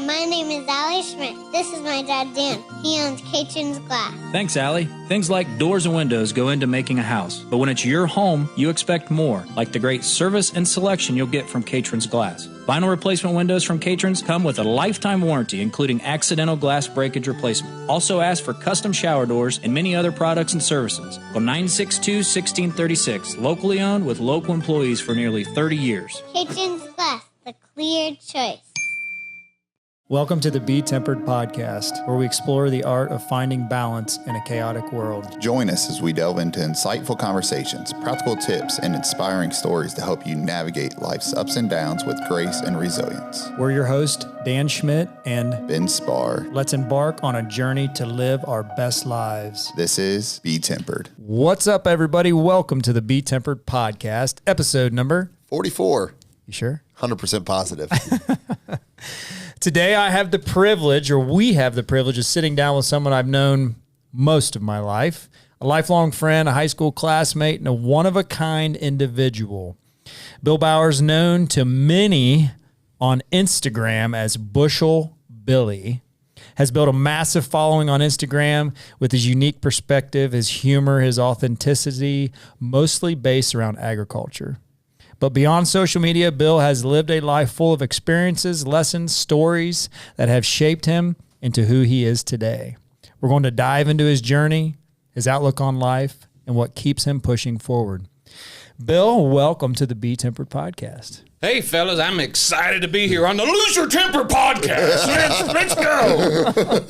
my name is Allie Schmidt. This is my dad, Dan. He owns Caitlin's Glass. Thanks, Allie. Things like doors and windows go into making a house. But when it's your home, you expect more, like the great service and selection you'll get from Caitlin's Glass. Vinyl replacement windows from Caitlin's come with a lifetime warranty, including accidental glass breakage replacement. Also ask for custom shower doors and many other products and services. Call 962-1636. Locally owned with local employees for nearly 30 years. Caitlin's Glass, the clear choice. Welcome to the BeTempered podcast, where we explore the art of finding balance in a chaotic world. Join us as we delve into insightful conversations, practical tips, and inspiring stories to help you navigate life's ups and downs with grace and resilience. We're your host, Dan Schmidt and Ben Spar. Let's embark on a journey to live our best lives. This is BeTempered. What's up, everybody? Welcome to the BeTempered podcast, episode number 44. You sure? 100% positive. Today, I have the privilege, or we have the privilege, of sitting down with someone I've known most of my life, a lifelong friend, a high school classmate, and a one-of-a-kind individual. Bill Bowers, known to many on Instagram as Bushel Billy, has built a massive following on Instagram with his unique perspective, his humor, his authenticity, mostly based around agriculture. But beyond social media, Bill has lived a life full of experiences, lessons, stories that have shaped him into who he is today. We're going to dive into his journey, his outlook on life, and what keeps him pushing forward. Bill, welcome to the BeTempered podcast. Hey, fellas, I'm excited to be here on the Lose Your Temper podcast. Let's go.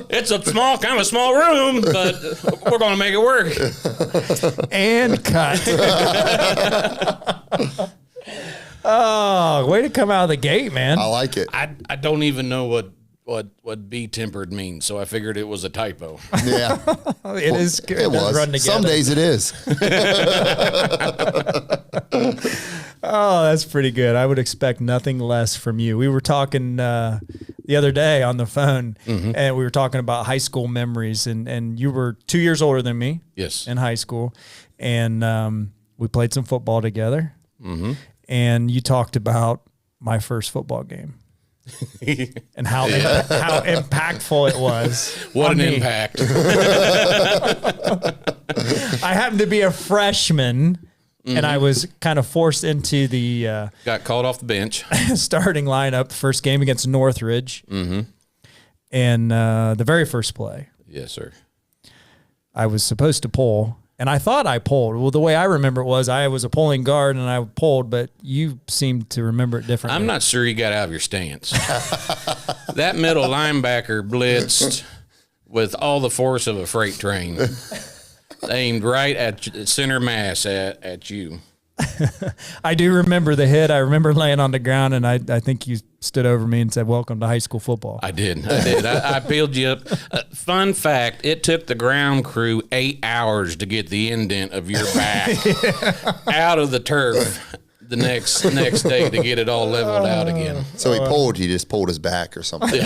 It's a kind of a small room, but we're going to make it work. And cut. Oh, way to come out of the gate, man. I like it. I don't even know what BeTempered means, so I figured it was a typo. Yeah. It is good. It was. Run together. Some days it is. Oh, that's pretty good. I would expect nothing less from you. We were talking the other day on the phone, and we were talking about high school memories, and you were 2 years older than me. Yes. In high school, and we played some football together, and you talked about my first football game. And how impactful it was. What an impact. I happened to be a freshman, and I was kind of forced into the Got called off the bench. starting lineup, the first game against Northridge. And the very first play, Yes, sir. I was supposed to pull, and I thought I pulled. Well, the way I remember it was I was a pulling guard, and I pulled, but you seemed to remember it differently. I'm not sure you got out of your stance. That middle linebacker blitzed with all the force of a freight train. Aimed right at center mass at you. I do remember the hit. I remember laying on the ground, and I think you stood over me and said, "Welcome to high school football." I did. I peeled you up. Fun fact, it took the ground crew 8 hours to get the indent of your back out of the turf the next day to get it all leveled out again. So he just pulled his back or something.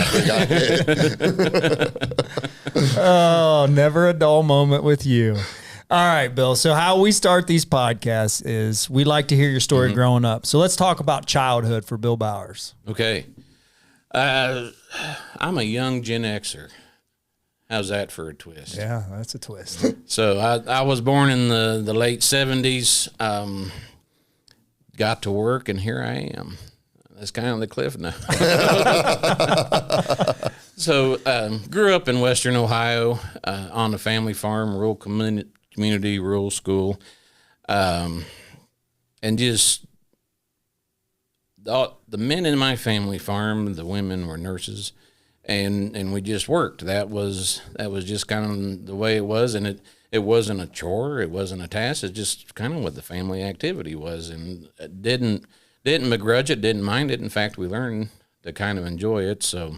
Oh, never a dull moment with you. All right, Bill. So how we start these podcasts is we like to hear your story growing up. So let's talk about childhood for Bill Bowers. Okay. I'm a young Gen Xer. How's that for a twist? Yeah, that's a twist. So I was born in the late 70s, got to work, and here I am. That's kind of the cliff now. So grew up in Western Ohio on a family farm, rural community, rural school, and just the men in my family farm, the women were nurses, and we just worked. That was just kind of the way it was, and it wasn't a chore, it wasn't a task, it's just kind of what the family activity was, and didn't begrudge it, didn't mind it. In fact, we learned to kind of enjoy it. So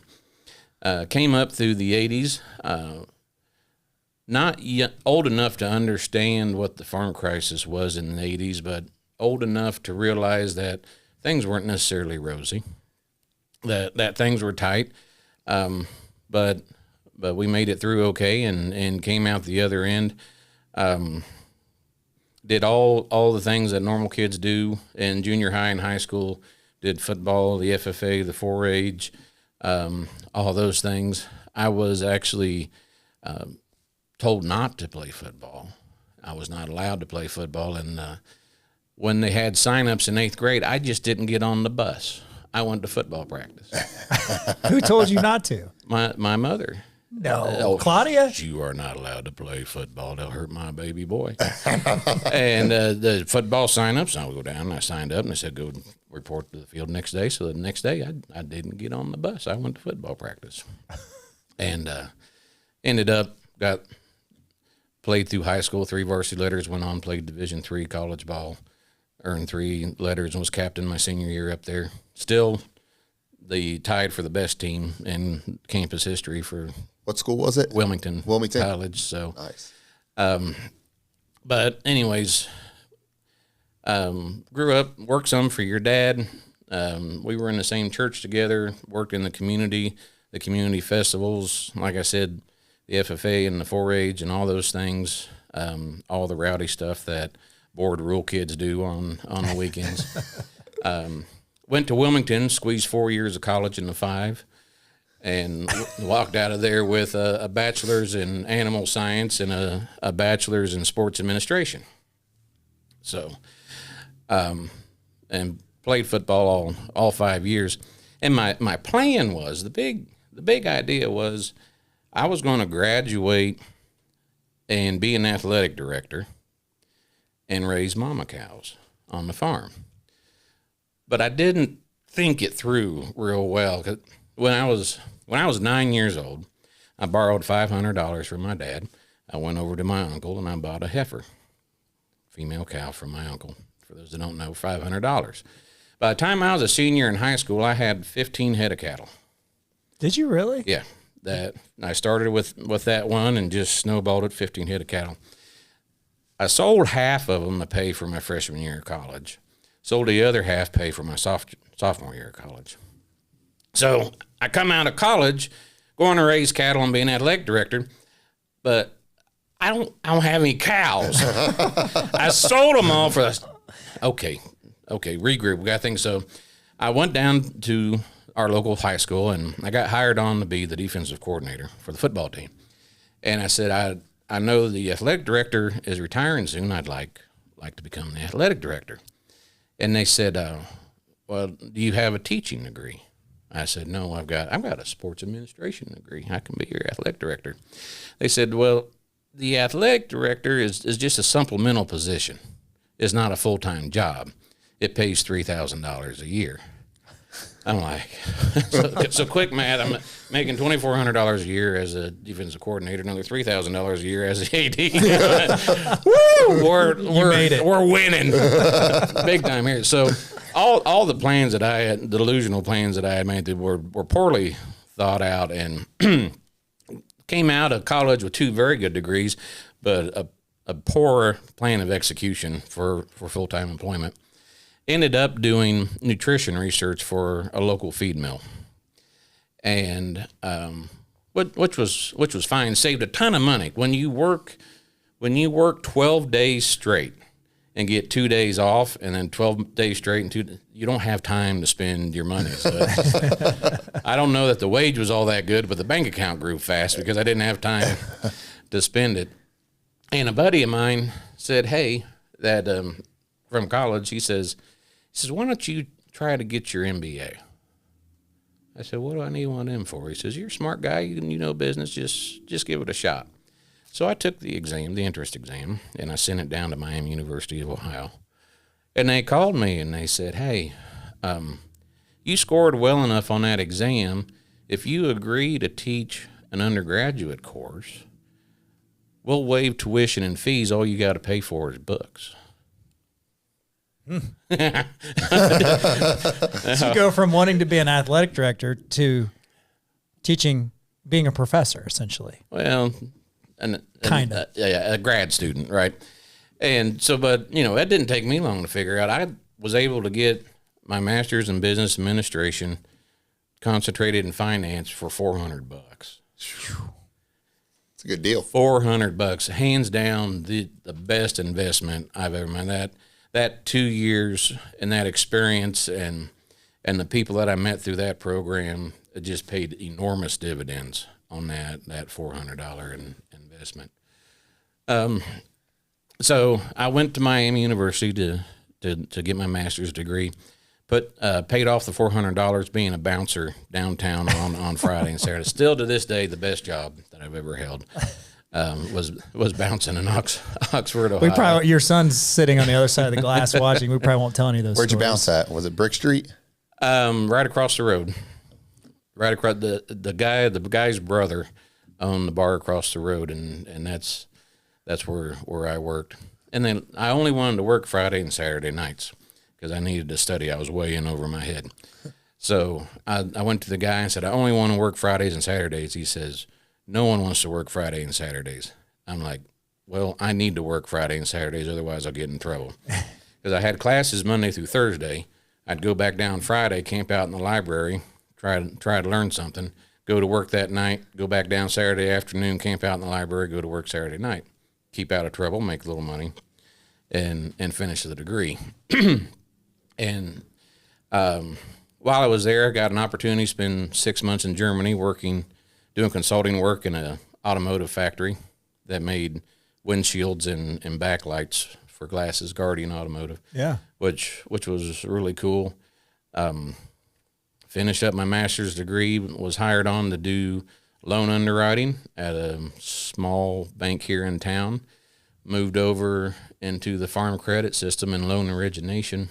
came up through the 80s, not yet old enough to understand what the farm crisis was in the 80s, but old enough to realize that things weren't necessarily rosy, that things were tight, but we made it through okay and came out the other end. Did all the things that normal kids do in junior high and high school. Did football, the FFA, the 4-H, all those things. I was actually told not to play football. I was not allowed to play football. And when they had sign-ups in 8th grade, I just didn't get on the bus. I went to football practice. Who told you not to? My mother. No. Claudia? You are not allowed to play football. They'll hurt my baby boy. And the football sign-ups, I would go down and I signed up and they said go report to the field next day. So the next day I didn't get on the bus. I went to football practice. And ended up, played through high school, 3 varsity letters, went on, played Division III college ball, earned 3 letters and was captain my senior year up there. Still tied for the best team in campus history for What school was it? Wilmington College. So Nice. But anyways, grew up, worked some for your dad. We were in the same church together, worked in the community festivals. Like I said, the FFA and the 4-H and all those things, all the rowdy stuff that bored rural kids do on the weekends. Went to Wilmington, squeezed 4 years of college into 5. And walked out of there with a bachelor's in animal science and a bachelor's in sports administration. So, and played football all 5 years. And my plan was, the big idea was I was going to graduate and be an athletic director and raise mama cows on the farm. But I didn't think it through real well. 'Cause when I was 9 years old, I borrowed $500 from my dad. I went over to my uncle and I bought a heifer, female cow from my uncle. For those that don't know, $500. By the time I was a senior in high school, I had 15 head of cattle. Did you really? Yeah, that I started with that one and just snowballed it, 15 head of cattle. I sold half of them to pay for my freshman year of college. Sold the other half pay for my sophomore year of college. So I come out of college, going to raise cattle and be an athletic director, but I don't have any cows. I sold them all for okay, regroup. We got things. So I went down to our local high school and I got hired on to be the defensive coordinator for the football team. And I said, I know the athletic director is retiring soon. I'd like to become the athletic director. And they said, well, do you have a teaching degree? I said, no, I've got a sports administration degree. I can be your athletic director. They said, well, the athletic director is just a supplemental position. It's not a full-time job. It pays $3,000 a year. I'm like, so quick math, I'm making $2,400 a year as a defensive coordinator, another $3,000 a year as an AD. Woo! We're winning big time here. So all the plans that I had, the delusional plans that I had made were poorly thought out and came out of college with 2 very good degrees, but a poor plan of execution for full-time employment. Ended up doing nutrition research for a local feed mill, and which was fine. Saved a ton of money. When you work 12 days straight and get 2 days off, and then 12 days straight and you don't have time to spend your money. So I don't know that the wage was all that good, but the bank account grew fast because I didn't have time to spend it. And a buddy of mine said, "Hey, that from college," he says, why don't you try to get your MBA? I said, what do I need one of them for? He says, you're a smart guy. You know business. Just give it a shot. So I took the exam, the entrance exam, and I sent it down to Miami University of Ohio. And they called me and they said, hey, you scored well enough on that exam. If you agree to teach an undergraduate course, we'll waive tuition and fees. All you got to pay for is books. So you go from wanting to be an athletic director to teaching, being a professor, essentially. Well, Kind of. a grad student, right? And so, but that didn't take me long to figure out. I was able to get my master's in business administration, concentrated in finance, for $400. It's a good deal. $400, hands down, the best investment I've ever made. That 2 years and that experience and the people that I met through that program it just paid enormous dividends on that $400 investment. So I went to Miami University to get my master's degree. Paid off the $400 being a bouncer downtown on Friday and Saturday. Still to this day, the best job that I've ever held was bouncing in Oxford, Ohio. Your son's sitting on the other side of the glass watching. We probably won't tell any of those. Where'd stories. you bounce at? Was it Brick Street? Right across the road. Right across the guy's brother owned the bar across the road, and that's where I worked. And then I only wanted to work Friday and Saturday nights because I needed to study. I was way in over my head. So I went to the guy and said, I only want to work Fridays and Saturdays. He says, no one wants to work Friday and Saturdays. I'm like, well, I need to work Friday and Saturdays, otherwise I'll get in trouble. Because I had classes Monday through Thursday. I'd go back down Friday, camp out in the library, try to learn something, go to work that night, go back down Saturday afternoon, camp out in the library, go to work Saturday night, keep out of trouble, make a little money, and finish the degree. And while I was there, I got an opportunity to spend 6 months in Germany doing consulting work in an automotive factory that made windshields and backlights for glasses, Guardian Automotive. Yeah. Which was really cool. Finished up my master's degree, was hired on to do loan underwriting at a small bank here in town. Moved over into the farm credit system and loan origination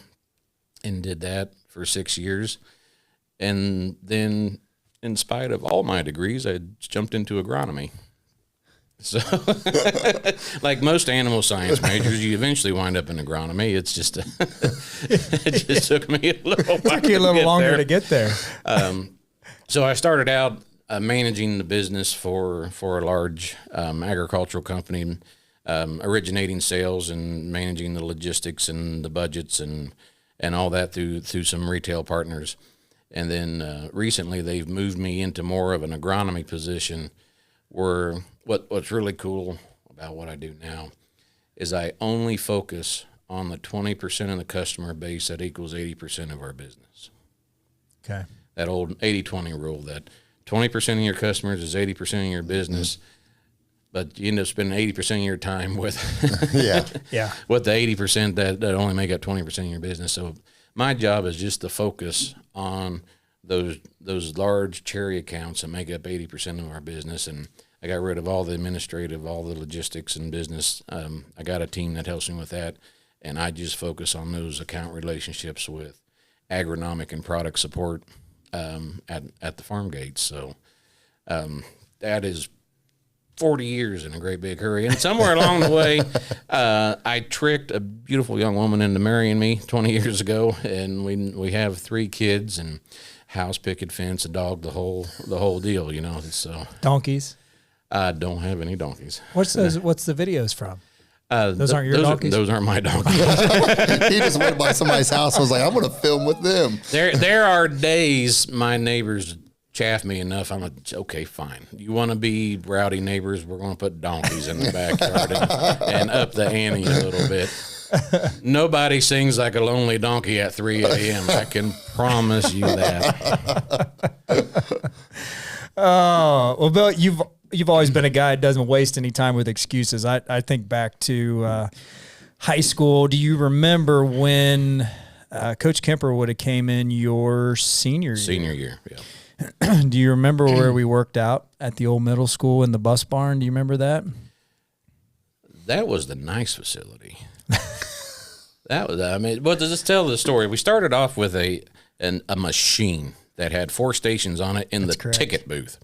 and did that for 6 years. And then, in spite of all my degrees, I jumped into agronomy. So, like most animal science majors, you eventually wind up in agronomy. It's just, it just took me a little while. Took you a little longer to get there. So I started out managing the business for a large agricultural company, originating sales and managing the logistics and the budgets and all that through some retail partners. And then recently they've moved me into more of an agronomy position where what's really cool about what I do now is I only focus on the 20% of the customer base that equals 80% of our business. Okay. That old 80-20 rule, that 20% of your customers is 80% of your business, but you end up spending 80% of your time with Yeah. with the 80% that only make up 20% of your business. So my job is just to focus on those large cherry accounts that make up 80% of our business, and I got rid of all the administrative, all the logistics and business. I got a team that helps me with that, and I just focus on those account relationships with agronomic and product support at the farm gates. So that is 40 years in a great big hurry. And somewhere along the way, I tricked a beautiful young woman into marrying me 20 years ago, and we have 3 kids and house, picket fence, a dog, the whole deal, you know. So Donkeys. I don't have any donkeys. What's the videos from? Those aren't your donkeys? Those aren't my donkeys. He just went by somebody's house and was like, I'm going to film with them. There are days my neighbors chaff me enough. I'm like, okay, fine. You want to be rowdy neighbors? We're going to put donkeys in the backyard and up the ante a little bit. Nobody sings like a lonely donkey at 3 a.m. I can promise you that. Oh, well, Bill, you've always been a guy that doesn't waste any time with excuses. I think back to high school. Do you remember when Coach Kemper would have came in your senior year? Senior year, yeah. Do you remember where we worked out at the old middle school in the bus barn? Do you remember that? That was the nice facility. But to just tell the story, we started off with a machine that had 4 stations on it in the ticket booth.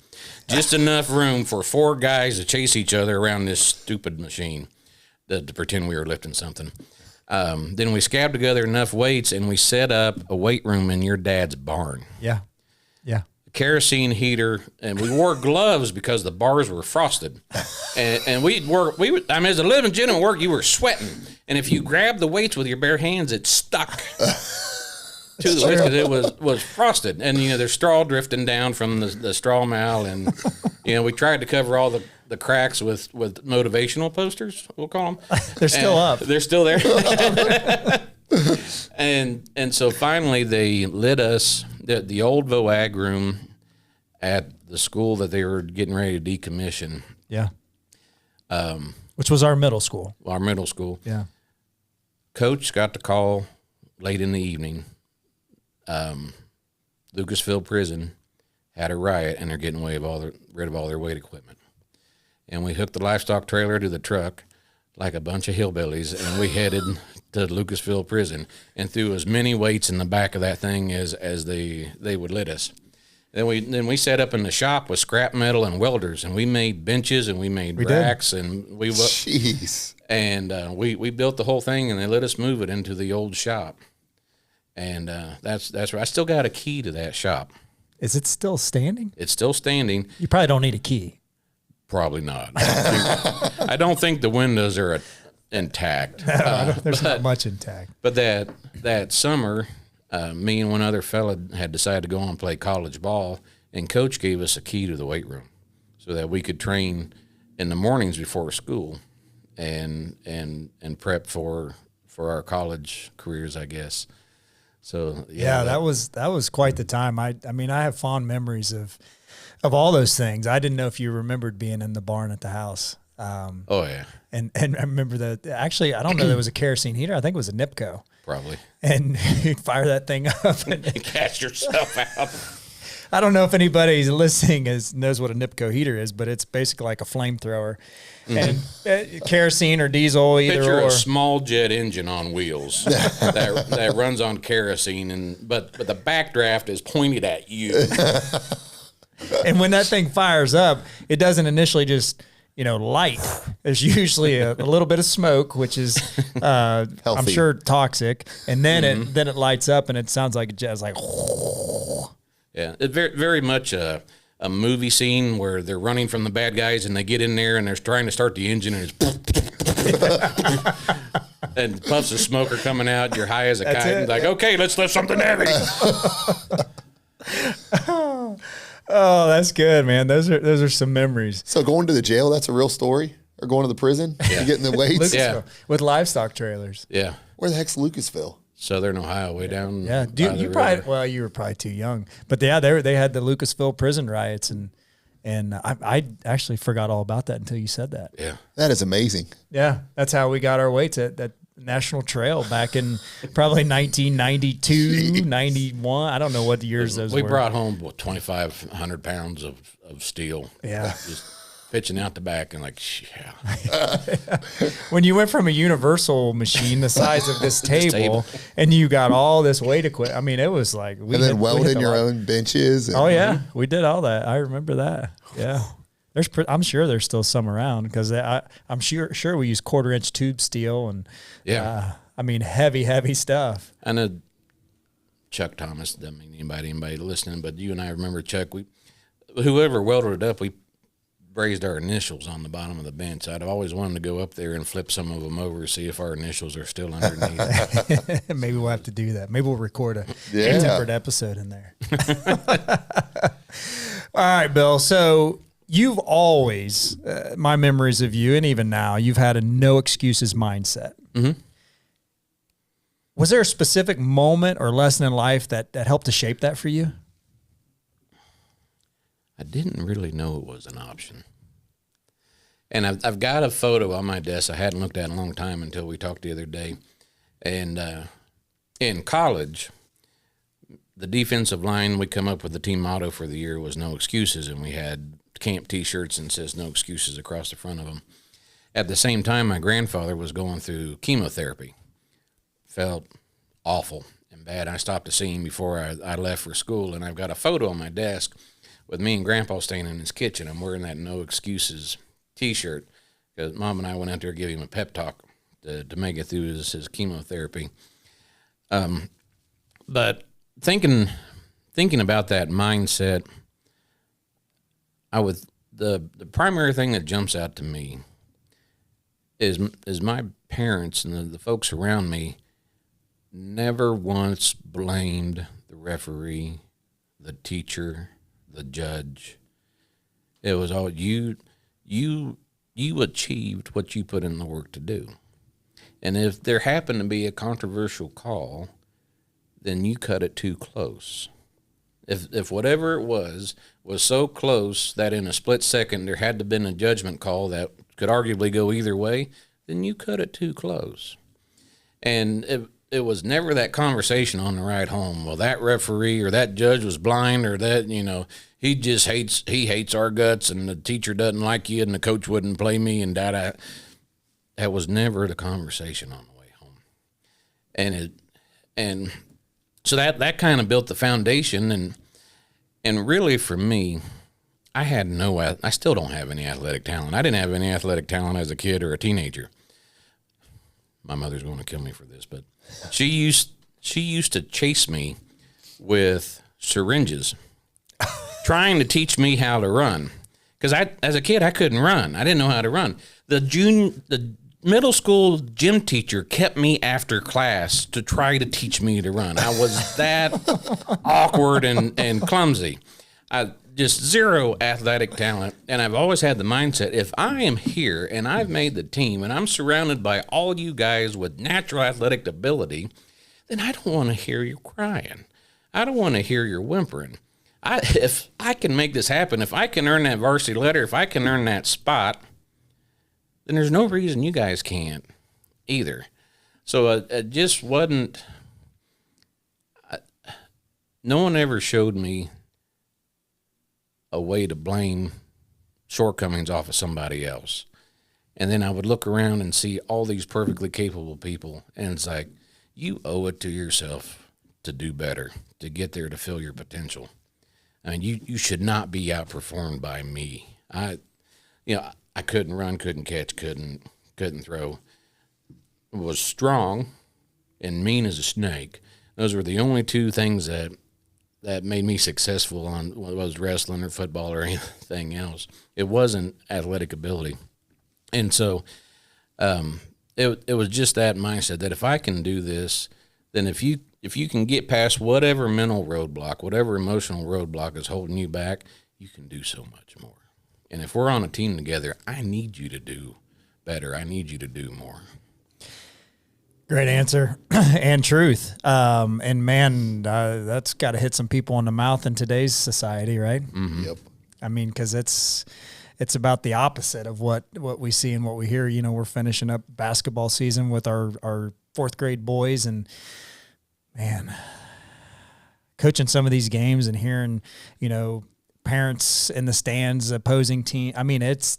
Just enough room for 4 guys to chase each other around this stupid machine to pretend we were lifting something. Then we scabbed together enough weights and we set up a weight room in your dad's barn. Yeah. Yeah. Kerosene heater, and we wore gloves because the bars were frosted. And we'd work. As a living gentleman work, you were sweating, and if you grabbed the weights with your bare hands, it stuck to the weights because it was frosted. And there's straw drifting down from the straw mal, and we tried to cover all the cracks with motivational posters. We'll call them. They're still up. They're still there. And so finally they lit us the old VOAG room at the school that they were getting ready to decommission. Yeah. Which was our middle school. Our middle school. Yeah. Coach got the call late in the evening. Lucasville Prison had a riot, and they're getting rid of all their weight equipment. And we hooked the livestock trailer to the truck like a bunch of hillbillies, and we headed to Lucasville Prison and threw as many weights in the back of that thing as they would let us. Then we set up in the shop with scrap metal and welders, and we made benches and we made racks and we built the whole thing, and they let us move it into the old shop. And that's right. I still got a key to that shop. Is it still standing? It's still standing. You probably don't need a key. Probably not. I don't think the windows are intact. There's not much intact. But that summer, me and one other fella had decided to go on and play college ball, and Coach gave us a key to the weight room so that we could train in the mornings before school and prep for our college careers, I guess. So yeah, that was quite the time. I mean, I have fond memories of all those things. I didn't know if you remembered being in the barn at the house. Oh yeah, and I remember that. Actually, I don't know. There was a kerosene heater. I think it was a Nipco. Probably. And you'd fire that thing up and catch yourself out. I don't know if anybody listening knows what a Nipco heater is, but it's basically like a flamethrower. And kerosene or diesel, either Picture or. a small jet engine on wheels that runs on kerosene, but the backdraft is pointed at you. And when that thing fires up, it doesn't initially just light. There's usually a little bit of smoke, which is I'm sure toxic, and then it lights up and it sounds like it's like. Yeah, it's very very much a movie scene where they're running from the bad guys and they get in there and they're trying to start the engine and it's and puffs of smoke are coming out. You're high as a kite. And like, okay, let's lift something heavy. Oh, that's good, man. Those are some memories. So going to the jail, that's a real story? Or going to the prison? Yeah. Getting the weights? Yeah. With livestock trailers. Yeah. Where the heck's Lucasville? Southern Ohio, way down. Yeah, you were probably too young, but yeah, they had the Lucasville prison riots, and I actually forgot all about that until you said that. Yeah, that is amazing. Yeah, that's how we got our weights at that National Trail back in probably 1992, 91. I don't know what the years those were. We brought home 2,500 pounds of steel. Yeah. Just pitching out the back and like, yeah. When you went from a universal machine the size of this table and you got all this weight equipment, I mean, it was like we welded your own benches. Oh yeah, we did all that. I remember that. Yeah. I'm sure there's still some around because I'm sure we use 1/4-inch tube steel and I mean heavy stuff. I know Chuck Thomas doesn't mean anybody listening, but you and I remember Chuck. Whoever welded it up, we raised our initials on the bottom of the bench. I'd always wanted to go up there and flip some of them over, see if our initials are still underneath. Maybe we'll have to do that. Maybe we'll record a BeTempered episode in there. All right, Bill. So you've always, my memories of you, and even now, you've had a no excuses mindset. Mm-hmm. Was there a specific moment or lesson in life that helped to shape that for you? I didn't really know it was an option. And I've got a photo on my desk I hadn't looked at in a long time until we talked the other day. And in college, the defensive line, we come up with the team motto for the year was no excuses, and we had camp T-shirts and says no excuses across the front of them. At the same time, my grandfather was going through chemotherapy. Felt awful and bad. I stopped to see him before I left for school, and I've got a photo on my desk with me and Grandpa standing in his kitchen. I'm wearing that no excuses T-shirt because Mom and I went out there to give him a pep talk to make it through his chemotherapy. But thinking about that mindset, the primary thing that jumps out to me is my parents and the folks around me never once blamed the referee, the teacher, the judge. It was all you achieved what you put in the work to do. And if there happened to be a controversial call, then you cut it too close. If whatever it was so close that in a split second there had to have been a judgment call that could arguably go either way, then you cut it too close. And it was never that conversation on the ride home. Well, that referee or that judge was blind, or that, he just hates our guts, and the teacher doesn't like you, and the coach wouldn't play me, and that was never the conversation on the way home. And so that kind of built the foundation. And really for me, I still don't have any athletic talent. I didn't have any athletic talent as a kid or a teenager. My mother's going to kill me for this, but she used to chase me with syringes, trying to teach me how to run. Because as a kid, I couldn't run. I didn't know how to run. The middle school gym teacher kept me after class to try to teach me to run. I was that awkward and clumsy. Just zero athletic talent. And I've always had the mindset, if I am here and I've made the team and I'm surrounded by all you guys with natural athletic ability, then I don't want to hear you crying. I don't want to hear your whimpering. If I can make this happen, if I can earn that varsity letter, if I can earn that spot, then there's no reason you guys can't either. So it just wasn't, no one ever showed me a way to blame shortcomings off of somebody else. And then I would look around and see all these perfectly capable people, and it's like, you owe it to yourself to do better, to get there, to fill your potential. I mean, you should not be outperformed by me. I couldn't run, couldn't catch, couldn't throw. Was strong and mean as a snake. Those were the only two things that made me successful on whether it was wrestling or football or anything else. It wasn't athletic ability. And so it was just that mindset that if I can do this, then if you can get past whatever mental roadblock, whatever emotional roadblock is holding you back, you can do so much more. And if we're on a team together, I need you to do better. I need you to do more. Great answer and truth. And man, that's got to hit some people in the mouth in today's society, right? Mm-hmm. Yep. I mean, because it's about the opposite of what we see and what we hear. We're finishing up basketball season with our fourth grade boys, and man, coaching some of these games and hearing, parents in the stands opposing team. I mean, it's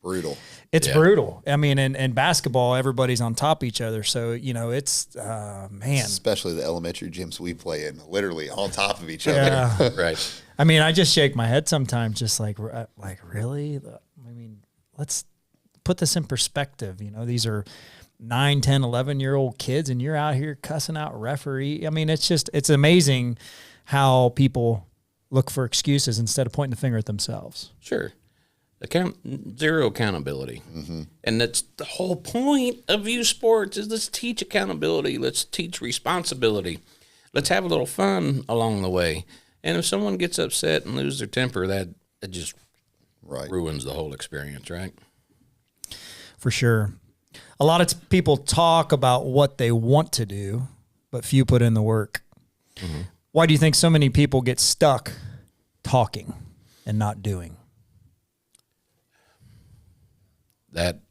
Brutal. It's brutal. I mean, in basketball, everybody's on top of each other. So, it's, man. Especially the elementary gyms we play in, literally on top of each Yeah. other. Right. I mean, I just shake my head sometimes, just like really? I mean, let's put this in perspective. These are 9, 10, 11-year-old kids, and you're out here cussing out referee. I mean, it's amazing how people look for excuses instead of pointing the finger at themselves. Sure. Zero accountability. Mm-hmm. And that's the whole point of youth sports is let's teach accountability. Let's teach responsibility. Let's have a little fun along the way. And if someone gets upset and loses their temper, that just ruins the whole experience, right? For sure. A lot of people talk about what they want to do, but few put in the work. Mm-hmm. Why do you think so many people get stuck talking and not doing? That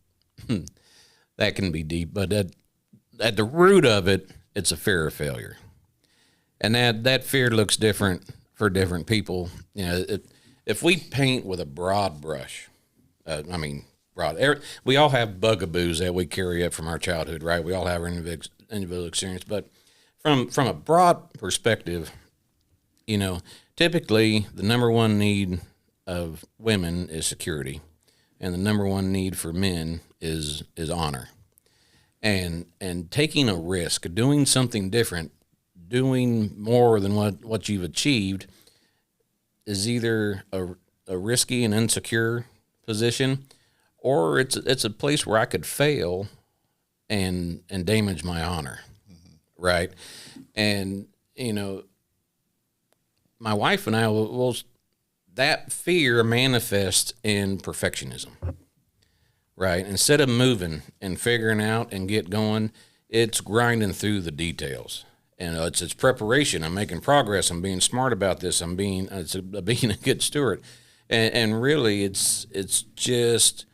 can be deep, but at the root of it, it's a fear of failure. And that fear looks different for different people. If we paint with a broad brush, we all have bugaboos that we carry up from our childhood, right? We all have our individual experience, but from a broad perspective, typically the number one need of women is security. And the number one need for men is honor. And taking a risk, doing something different, doing more than what you've achieved is either a risky and insecure position, or it's a place where I could fail and damage my honor. Mm-hmm. Right? And my wife and I will that fear manifests in perfectionism, right? Instead of moving and figuring out and get going, it's grinding through the details. And it's preparation. I'm making progress. I'm being smart about this. Being a good steward. And really, it's just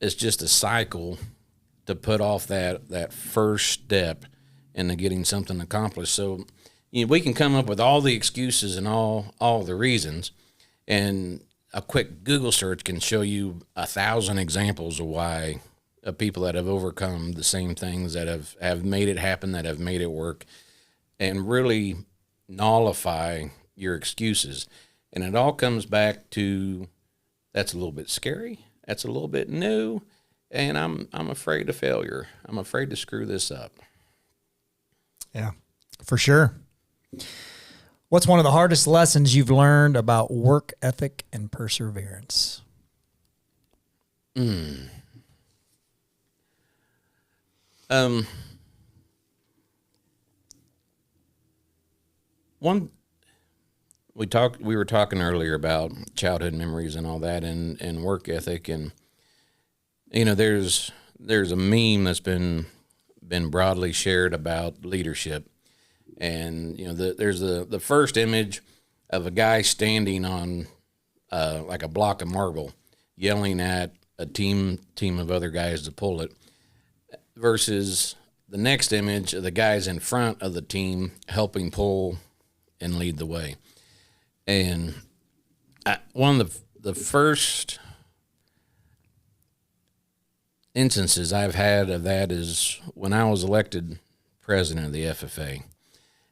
a cycle to put off that first step into getting something accomplished. So, we can come up with all the excuses and all the reasons, and a quick Google search can show you 1,000 examples of why of people that have overcome the same things, that have made it happen, that have made it work, and really nullify your excuses. And it all comes back to, that's a little bit scary, that's a little bit new, and I'm afraid of failure. I'm afraid to screw this up. Yeah, for sure. What's one of the hardest lessons you've learned about work ethic and perseverance? We were talking earlier about childhood memories and all that, and work ethic, and there's a meme that's been broadly shared about leadership, and there's the first image of a guy standing on like a block of marble, yelling at a team of other guys to pull it, versus the next image of the guys in front of the team helping pull and lead the way. And one of the first instances I've had of that is when I was elected president of the FFA,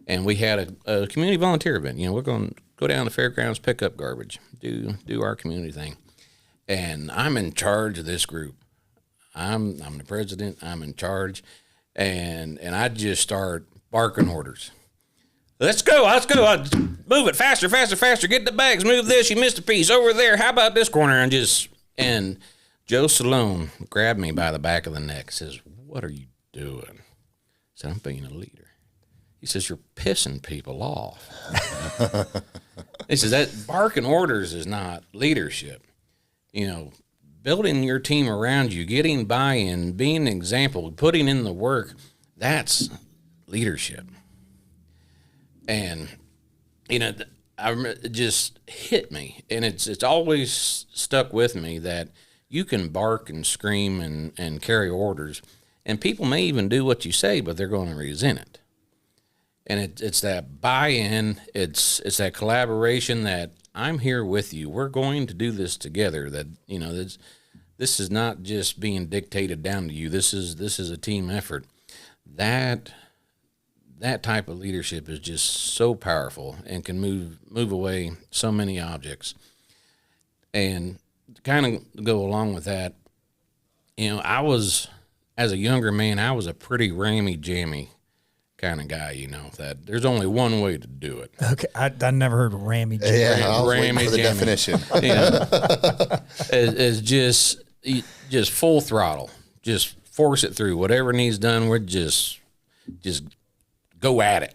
and we had a community volunteer event. We're going to go down to the fairgrounds, pick up garbage, do our community thing, and I'm in charge of this group. I'm the president. I'm in charge, and I just start barking orders. Let's go. Move it faster. Get the bags. Move this. You missed a piece over there. How about this corner? And Joe Salone grabbed me by the back of the neck. Says, "What are you doing?" I said, "I'm being a leader." He says, "You're pissing people off." He says, "That barking orders is not leadership. Building your team around you, getting buy-in, being an example, putting in the work, that's leadership." And, it just hit me. And it's always stuck with me that you can bark and scream and carry orders, and people may even do what you say, but they're going to resent it. And it's that buy-in, it's that collaboration, that I'm here with you. We're going to do this together. That, this is not just being dictated down to you. This is a team effort. That type of leadership is just so powerful and can move away so many objects. And to kind of go along with that, I was, as a younger man, I was a pretty rammy-jammy kind of guy, that there's only one way to do it. Okay, I never heard of rammy jammy. Yeah, I was waiting for the definition. It's just full throttle. Just force it through. Whatever needs done, we're just go at it,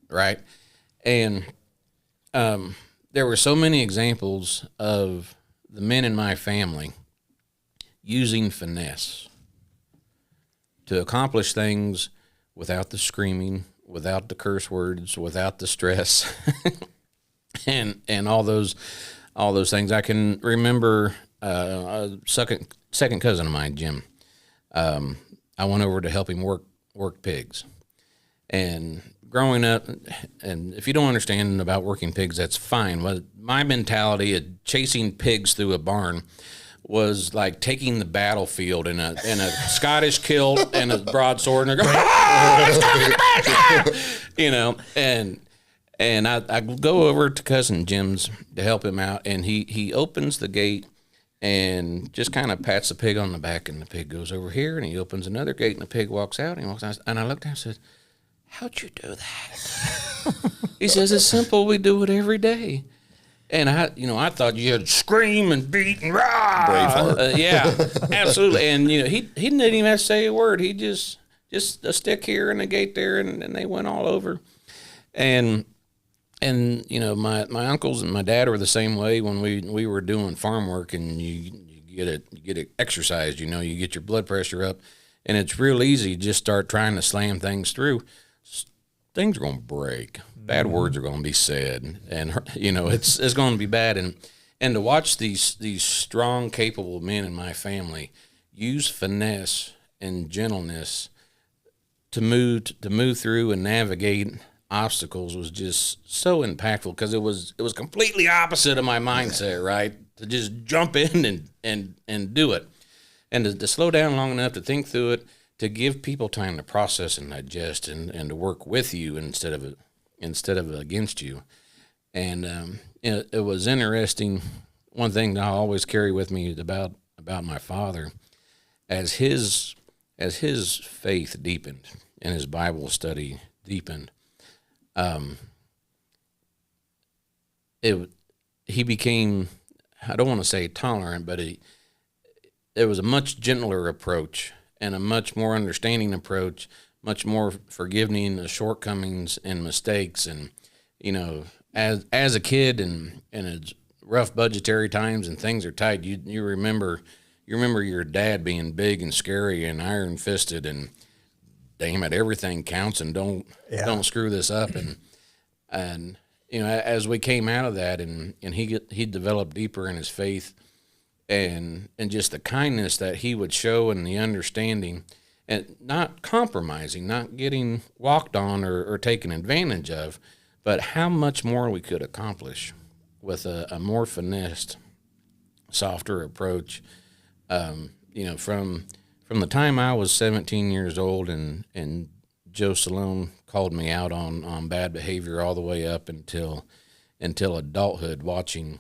right? And there were so many examples of the men in my family using finesse to accomplish things without the screaming, without the curse words, without the stress, and all those things. I can remember a second cousin of mine, Jim. I went over to help him work pigs. And growing up, and if you don't understand about working pigs, that's fine. But my mentality of chasing pigs through a barn was like taking the battlefield in a Scottish kilt and a broadsword, and they're going, and I go over to cousin Jim's to help him out, and he opens the gate and just kind of pats the pig on the back, and the pig goes over here, and he opens another gate, and the pig walks out, and he walks out, and I looked at him and said, "How'd you do that?" He says, "It's simple. We do it every day." And I thought you had to scream and beat and rah. Braveheart. Yeah, absolutely. And he didn't even have to say a word. He just a stick here and a gate there, and they went all over. And my uncles and my dad were the same way when we were doing farm work, and you get it exercised. You get your blood pressure up, and it's real easy to just start trying to slam things through. things are going to break. Bad words are going to be said, and it's going to be bad. And to watch these strong, capable men in my family use finesse and gentleness to move through and navigate obstacles was just so impactful, because it was completely opposite of my mindset, right? To just jump in and do it, and to slow down long enough to think through it, to give people time to process and digest, and to work with you instead of against you. And it was interesting. One thing that I always carry with me about my father, as his faith deepened and his Bible study deepened, he became, I don't want to say tolerant, but there was a much gentler approach and a much more understanding approach, much more forgiving of shortcomings and mistakes. And, as a kid and it's rough budgetary times and things are tight, you remember your dad being big and scary and iron fisted, and damn it, everything counts, and don't screw this up. And as we came out of that, and he developed deeper in his faith, and just the kindness that he would show, and the understanding, and not compromising, not getting walked on or taken advantage of, but how much more we could accomplish with a more finessed, softer approach. From the time I was 17 years old, and Joe Salone called me out on bad behavior, all the way up until adulthood, watching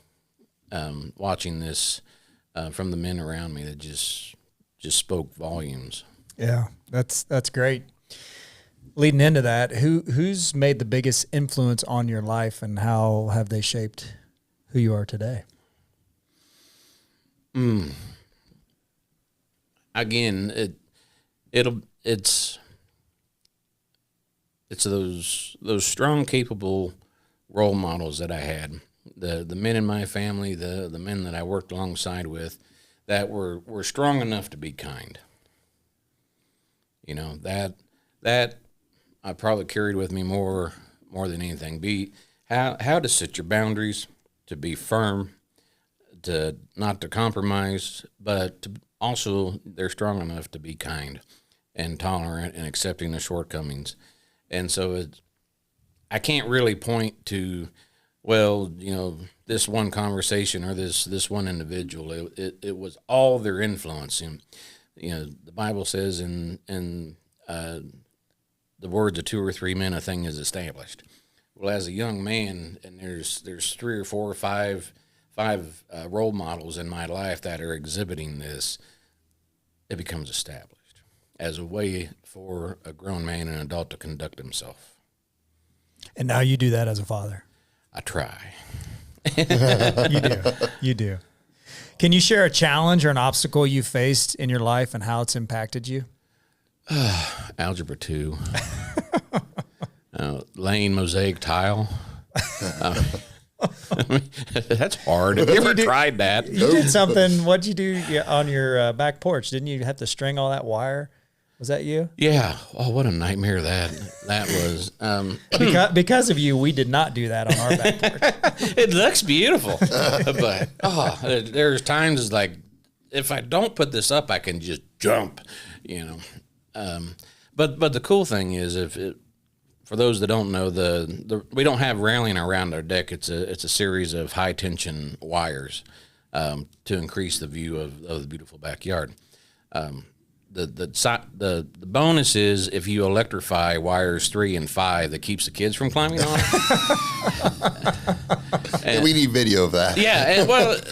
this from the men around me, that just spoke volumes. Yeah, that's great. Leading into that, who's made the biggest influence on your life, and how have they shaped who you are today? Again, it's those strong, capable role models that I had, the men in my family, the men that I worked alongside with, that were strong enough to be kind. That I probably carried with me more than anything. How to set your boundaries, to be firm, to not to compromise, but to also, they're strong enough to be kind and tolerant and accepting the shortcomings. And so I can't really point to, this one conversation or this one individual. It was all their influence. And, the Bible says in the words of 2 or 3 men, a thing is established. Well, as a young man, and there's 3 or 4 or 5 role models in my life that are exhibiting this, it becomes established as a way for a grown man and adult to conduct himself. And now you do that as a father. I try. You do. Can you share a challenge or an obstacle you faced in your life and how it's impacted you? Algebra 2. Laying mosaic tile. That's hard. Have you ever tried that? You did something. What'd you do on your back porch? Didn't you have to string all that wire? Was that you? Yeah. Oh, what a nightmare that was. Because of you, we did not do that on our back porch. It looks beautiful, but there's times it's like, if I don't put this up, I can just jump, But the cool thing is, for those that don't know, we don't have railing around our deck. It's a series of high tension wires to increase the view of the beautiful backyard. The bonus is if you electrify wires 3 and 5, that keeps the kids from climbing on it. And we need video of that. Yeah,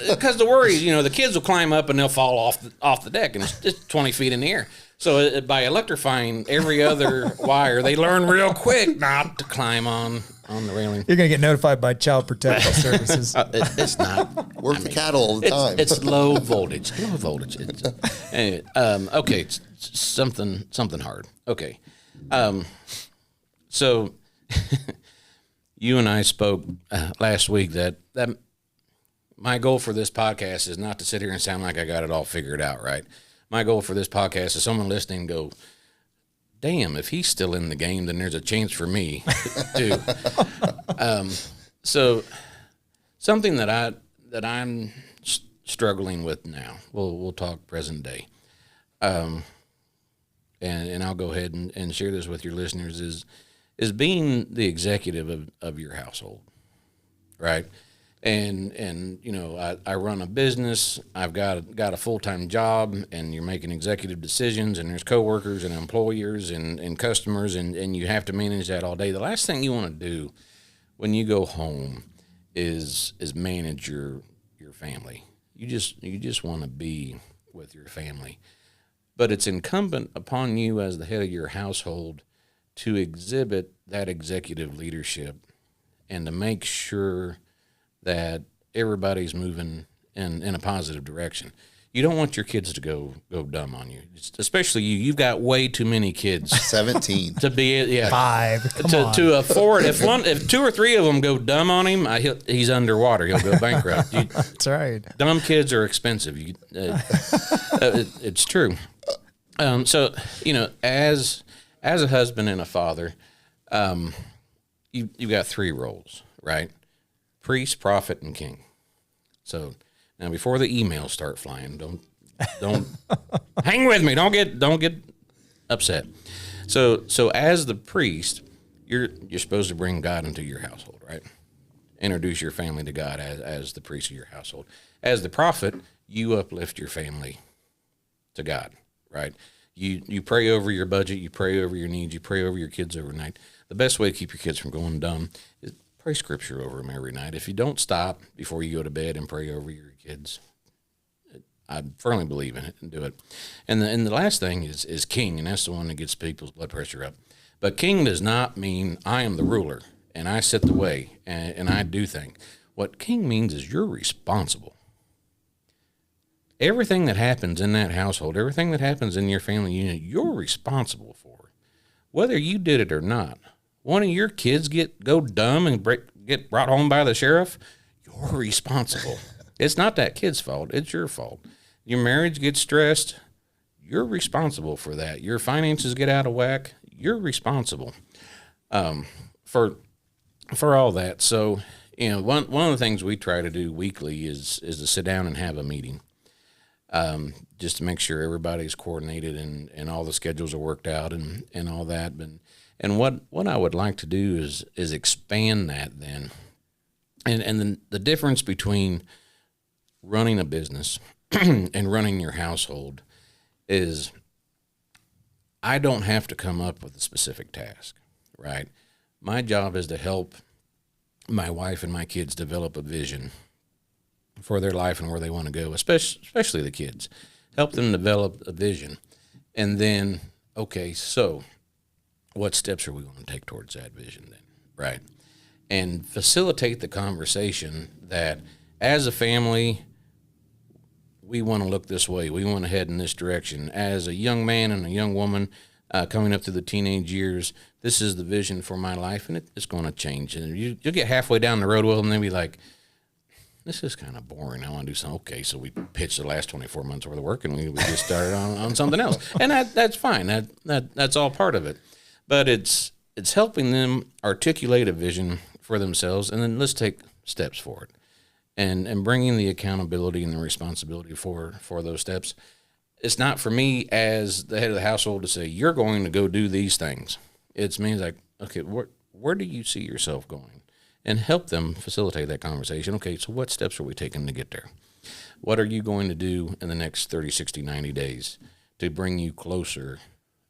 because the worry is, the kids will climb up and they'll fall off the deck, and it's 20 feet in the air. So by electrifying every other wire, they learn real quick not to climb on the railing. You're going to get notified by Child Protective Services. It's not. Work the cattle all the time. It's low voltage. Low voltage. Anyway, okay, it's something hard. Okay. So you and I spoke last week that my goal for this podcast is not to sit here and sound like I got it all figured out, right? My goal for this podcast is someone listening go, damn, if he's still in the game, then there's a chance for me too. So something that I'm struggling with now. We'll talk present day. And I'll go ahead and share this with your listeners is being the executive of your household, right? And you know, I run a business. I've got a full-time job, and you're making executive decisions, and there's coworkers and employers and customers, and you have to manage that all day. The last thing you want to do when you go home is manage your family. You just want to be with your family. But it's incumbent upon you as the head of your household to exhibit that executive leadership and to make sure that everybody's moving in a positive direction. You don't want your kids to go dumb on you, especially you. You've got way too many kids. 17 to be 5. To afford. If 2 or 3 of them go dumb on him, he's underwater. He'll go bankrupt. That's right. Dumb kids are expensive. It's true. So you know, as a husband and a father, you've got 3 roles, right? Priest, prophet, and king. So now, before the emails start flying, don't hang with me. Don't get upset. So as the priest, you're supposed to bring God into your household, right? Introduce your family to God as the priest of your household. As the prophet, you uplift your family to God, right? You pray over your budget, you pray over your needs, you pray over your kids overnight. The best way to keep your kids from going dumb is pray scripture over them every night. If you don't stop before you go to bed and pray over your kids, I firmly believe in it and do it. And the last thing is king, and that's the one that gets people's blood pressure up. But king does not mean I am the ruler and I set the way and I do things. What king means is you're responsible. Everything that happens in that household, everything that happens in your family unit, you're responsible for, whether you did it or not. One of your kids go dumb and get brought home by the sheriff, you're responsible. It's not that kid's fault. It's your fault. Your marriage gets stressed, you're responsible for that. Your finances get out of whack, you're responsible for all that. So, you know, one of the things we try to do weekly is to sit down and have a meeting, just to make sure everybody's coordinated and all the schedules are worked out and all that. And what I would like to do is expand that then. And then the difference between running a business and running your household is I don't have to come up with a specific task, right? My job is to help my wife and my kids develop a vision for their life and where they want to go, especially the kids. Help them develop a vision. And then, okay, so what steps are we going to take towards that vision then, right? And facilitate the conversation that as a family, we want to look this way. We want to head in this direction. As a young man and a young woman coming up to the teenage years, this is the vision for my life, and it's going to change. And you'll get halfway down the road with them, and they'll be like, this is kind of boring. I want to do something. Okay, so we pitched the last 24 months worth of work, and we just started on something else. And that's fine. That's all part of it. But it's helping them articulate a vision for themselves, and then let's take steps forward. And bringing the accountability and the responsibility for those steps. It's not for me as the head of the household to say, you're going to go do these things. It's me like, okay, where do you see yourself going? And help them facilitate that conversation. Okay, so what steps are we taking to get there? What are you going to do in the next 30, 60, 90 days to bring you closer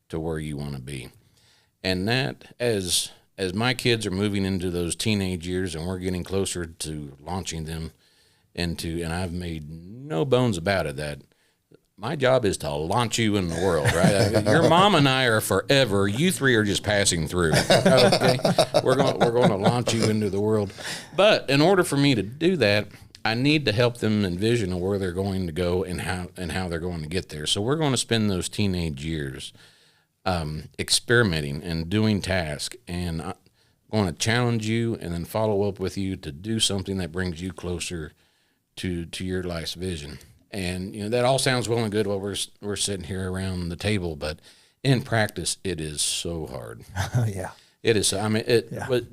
to where you want to be? And that, as my kids are moving into those teenage years and we're getting closer to launching them into, and I've made no bones about it, that my job is to launch you in the world, right? Your mom and I are forever. You 3 are just passing through. Okay, we're going to launch you into the world. But in order for me to do that, I need to help them envision where they're going to go and how they're going to get there. So we're going to spend those teenage years experimenting and doing tasks, and I'm going to challenge you and then follow up with you to do something that brings you closer to your life's vision. And, you know, that all sounds well and good while we're sitting here around the table, but In practice, it is so hard. Yeah. It is. I mean, but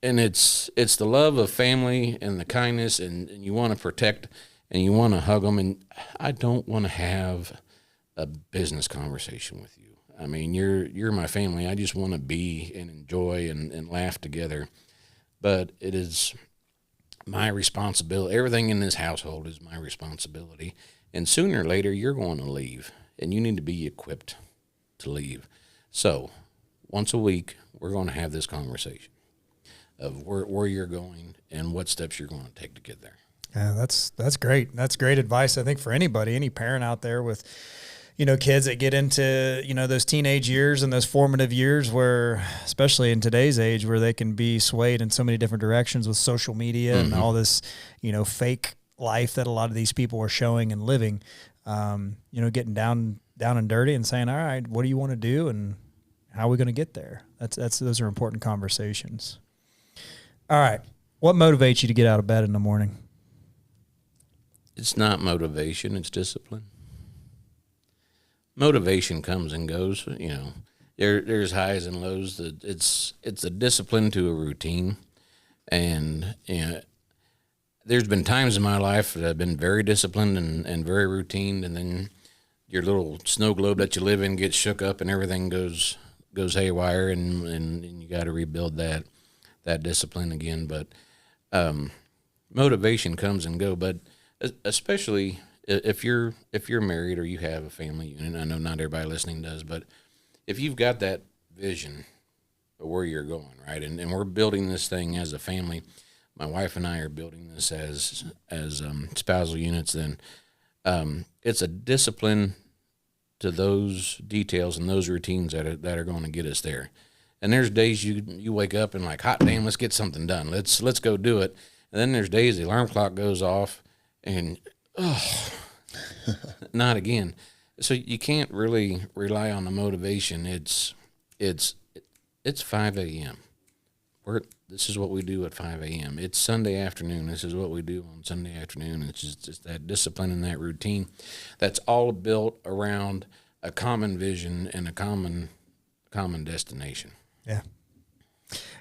and it's the love of family and the kindness, and you want to protect and you want to hug them. And I don't want to have a business conversation with you. I mean, you're my family. I just want to be and enjoy and laugh together. But it is my responsibility. Everything in this household is my responsibility. And sooner or later, you're going to leave, and you need to be equipped to leave. So once a week, we're going to have this conversation of where you're going and what steps you're going to take to get there. Yeah, that's great. That's great advice, I think, for anybody, any parent out there with, kids that get into, those teenage years and those formative years where, especially in today's age, where they can be swayed in so many different directions with social media and all this, fake life that a lot of these people are showing and living, getting down and dirty and saying, all right, what do you want to do and how are we going to get there? Those are important conversations. All right. What motivates you to get out of bed in the morning? It's not motivation, it's discipline. Motivation comes and goes, there's highs and lows. It's a discipline to a routine. And, there's been times in my life that I've been very disciplined and very routine, and then your little snow globe that you live in gets shook up and everything goes haywire, and you got to rebuild that discipline again. But motivation comes and go. But especially if you're married or you have a family unit, I know not everybody listening does, but if you've got that vision of where you're going, right, and we're building this thing as a family. My wife and I are building this as spousal units. Then it's a discipline to those details and those routines that are going to get us there. And there's days you wake up and like, hot damn, let's get something done. Let's go do it. And then there's days the alarm clock goes off and not again. So you can't really rely on the motivation. It's 5 a.m. This is what we do at 5 a.m. It's Sunday afternoon. This is what we do on Sunday afternoon. It's just that discipline and that routine that's all built around a common vision and a common destination. Yeah.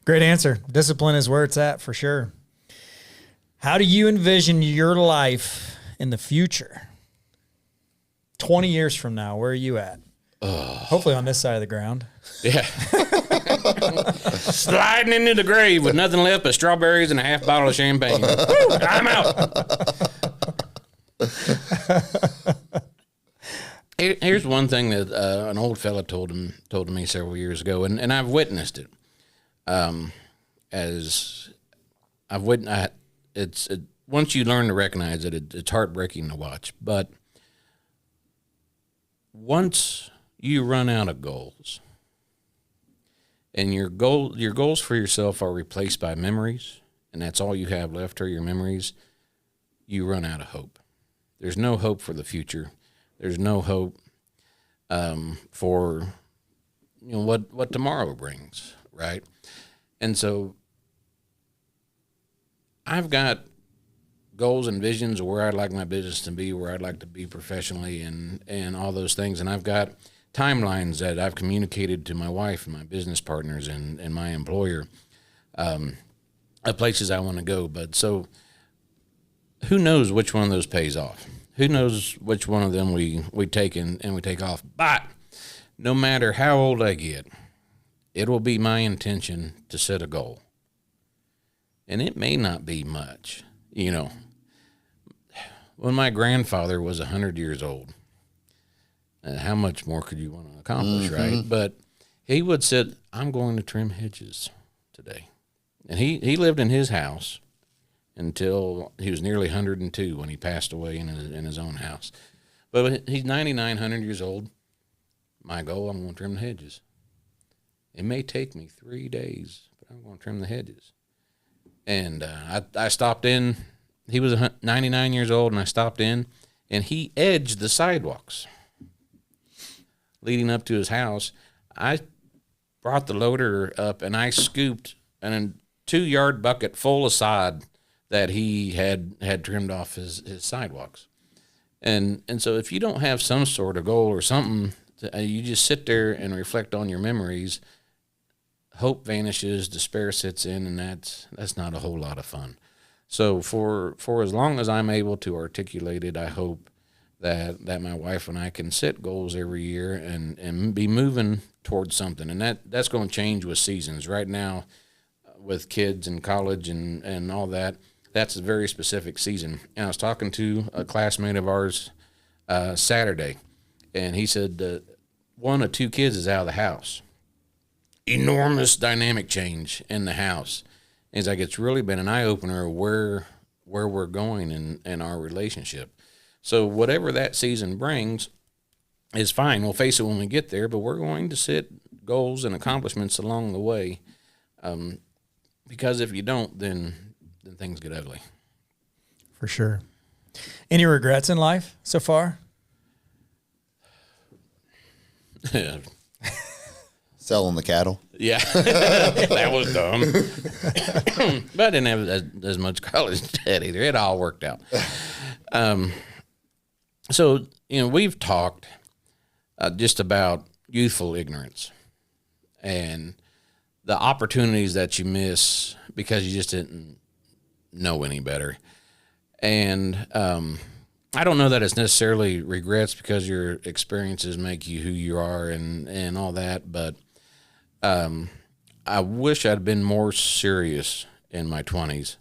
Great answer. Discipline is where it's at for sure. How do you envision your life in the future? 20 years from now, where are you at? Hopefully on this side of the ground. Yeah. Sliding into the grave with nothing left but strawberries and a half bottle of champagne. Woo, I'm out. Here's one thing that an old fella told me several years ago, and I've witnessed it. As I've witnessed, once you learn to recognize it, it's heartbreaking to watch. But once you run out of goals, and your goals for yourself are replaced by memories, and that's all you have left are your memories, you run out of hope. There's no hope for the future. There's no hope for what tomorrow brings, right? And so I've got goals and visions of where I'd like my business to be, where I'd like to be professionally, and all those things. And I've got timelines that I've communicated to my wife and my business partners and my employer of places I want to go. But so who knows which one of those pays off? Who knows which one of them we take and we take off? But no matter how old I get, it will be my intention to set a goal. And it may not be much. When my grandfather was 100 years old, how much more could you want to accomplish, right? But he would say, I'm going to trim hedges today. And he lived in his house until he was nearly 102 when he passed away in his own house. But he's 99, 100 years old. My goal, I'm going to trim the hedges. It may take me 3 days, but I'm going to trim the hedges. And I stopped in. He was 99 years old, and I stopped in, and he edged the sidewalks leading up to his house. I brought the loader up, and I scooped a 2-yard bucket full of sod that he had trimmed off his sidewalks. And so if you don't have some sort of goal or something You just sit there and reflect on your memories. Hope vanishes, despair sits in, and that's not a whole lot of fun. So for as long as I'm able to articulate it, I hope that my wife and I can set goals every year and be moving towards something. And that's going to change with seasons. Right now, with kids in college and all that, that's a very specific season. And I was talking to a classmate of ours Saturday, and he said one of two kids is out of the house. Enormous dynamic change in the house. And he's like, it's really been an eye-opener where we're going in our relationship. So whatever that season brings is fine. We'll face it when we get there, but we're going to set goals and accomplishments along the way. Because if you don't, then things get ugly. For sure. Any regrets in life so far? Yeah. Selling the cattle. Yeah, that was dumb. But I didn't have as much college debt either. It all worked out. So, we've talked just about youthful ignorance and the opportunities that you miss because you just didn't know any better. And I don't know that it's necessarily regrets because your experiences make you who you are and all that, but I wish I'd been more serious in my 20s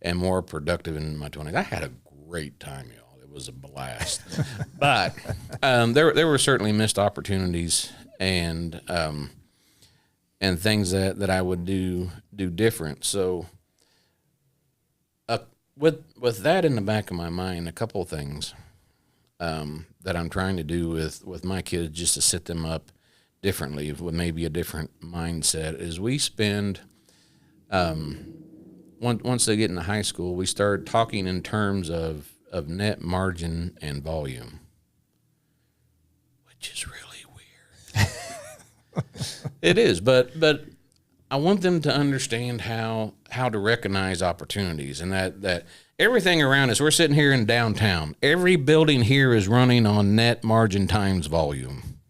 and more productive in my 20s. I had a great time, y'all. It was a blast. But there were certainly missed opportunities and things that I would do different. So with that in the back of my mind, a couple of things that I'm trying to do with my kids just to set them up differently with maybe a different mindset is we spend once they get into high school, we start talking in terms of net margin and volume, which is really weird. It is, but I want them to understand how to recognize opportunities and that everything around us, we're sitting here in downtown. Every building here is running on net margin times volume.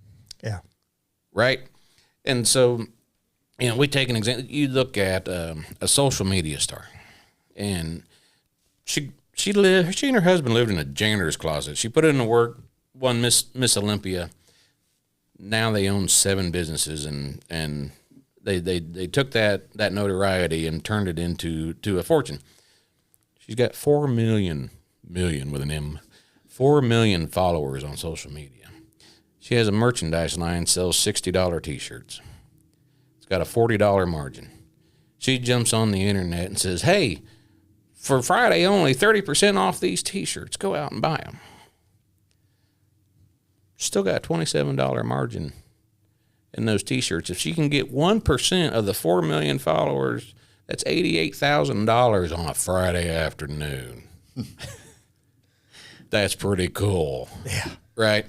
Yeah. Right? And so, we take an example. You look at a social media star, and she and her husband lived in a janitor's closet. She put it into work, won Miss Olympia. Now they own 7 businesses, and they took that notoriety and turned it into a fortune. She's got 4 million with an M, 4 million followers on social media. She has a merchandise line, sells $60 T-shirts. It's got a $40 margin. She jumps on the internet and says, hey, for Friday only, 30% off these T-shirts. Go out and buy them. Still got a $27 margin in those T-shirts. If she can get 1% of the 4 million followers, that's $88,000 on a Friday afternoon. That's pretty cool. Yeah. Right?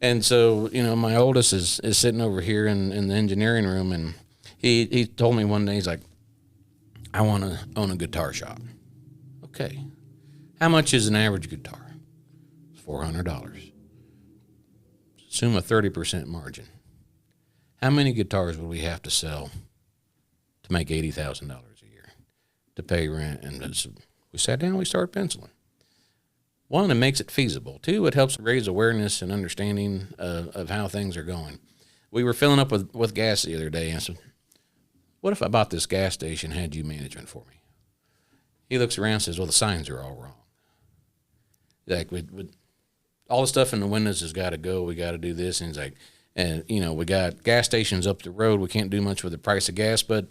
And so, my oldest is sitting over here in the engineering room, and he told me one day, he's like, I want to own a guitar shop. Okay. How much is an average guitar? $400. Assume a 30% margin. How many guitars would we have to sell to make $80,000 a year to pay rent? And we sat down, we started penciling. 1, it makes it feasible. 2, it helps raise awareness and understanding of how things are going. We were filling up with gas the other day, and I said, what if I bought this gas station and had you management for me? He looks around and says, well, the signs are all wrong. Like, all the stuff in the windows has got to go. We got to do this. And he's like, we got gas stations up the road. We can't do much with the price of gas, but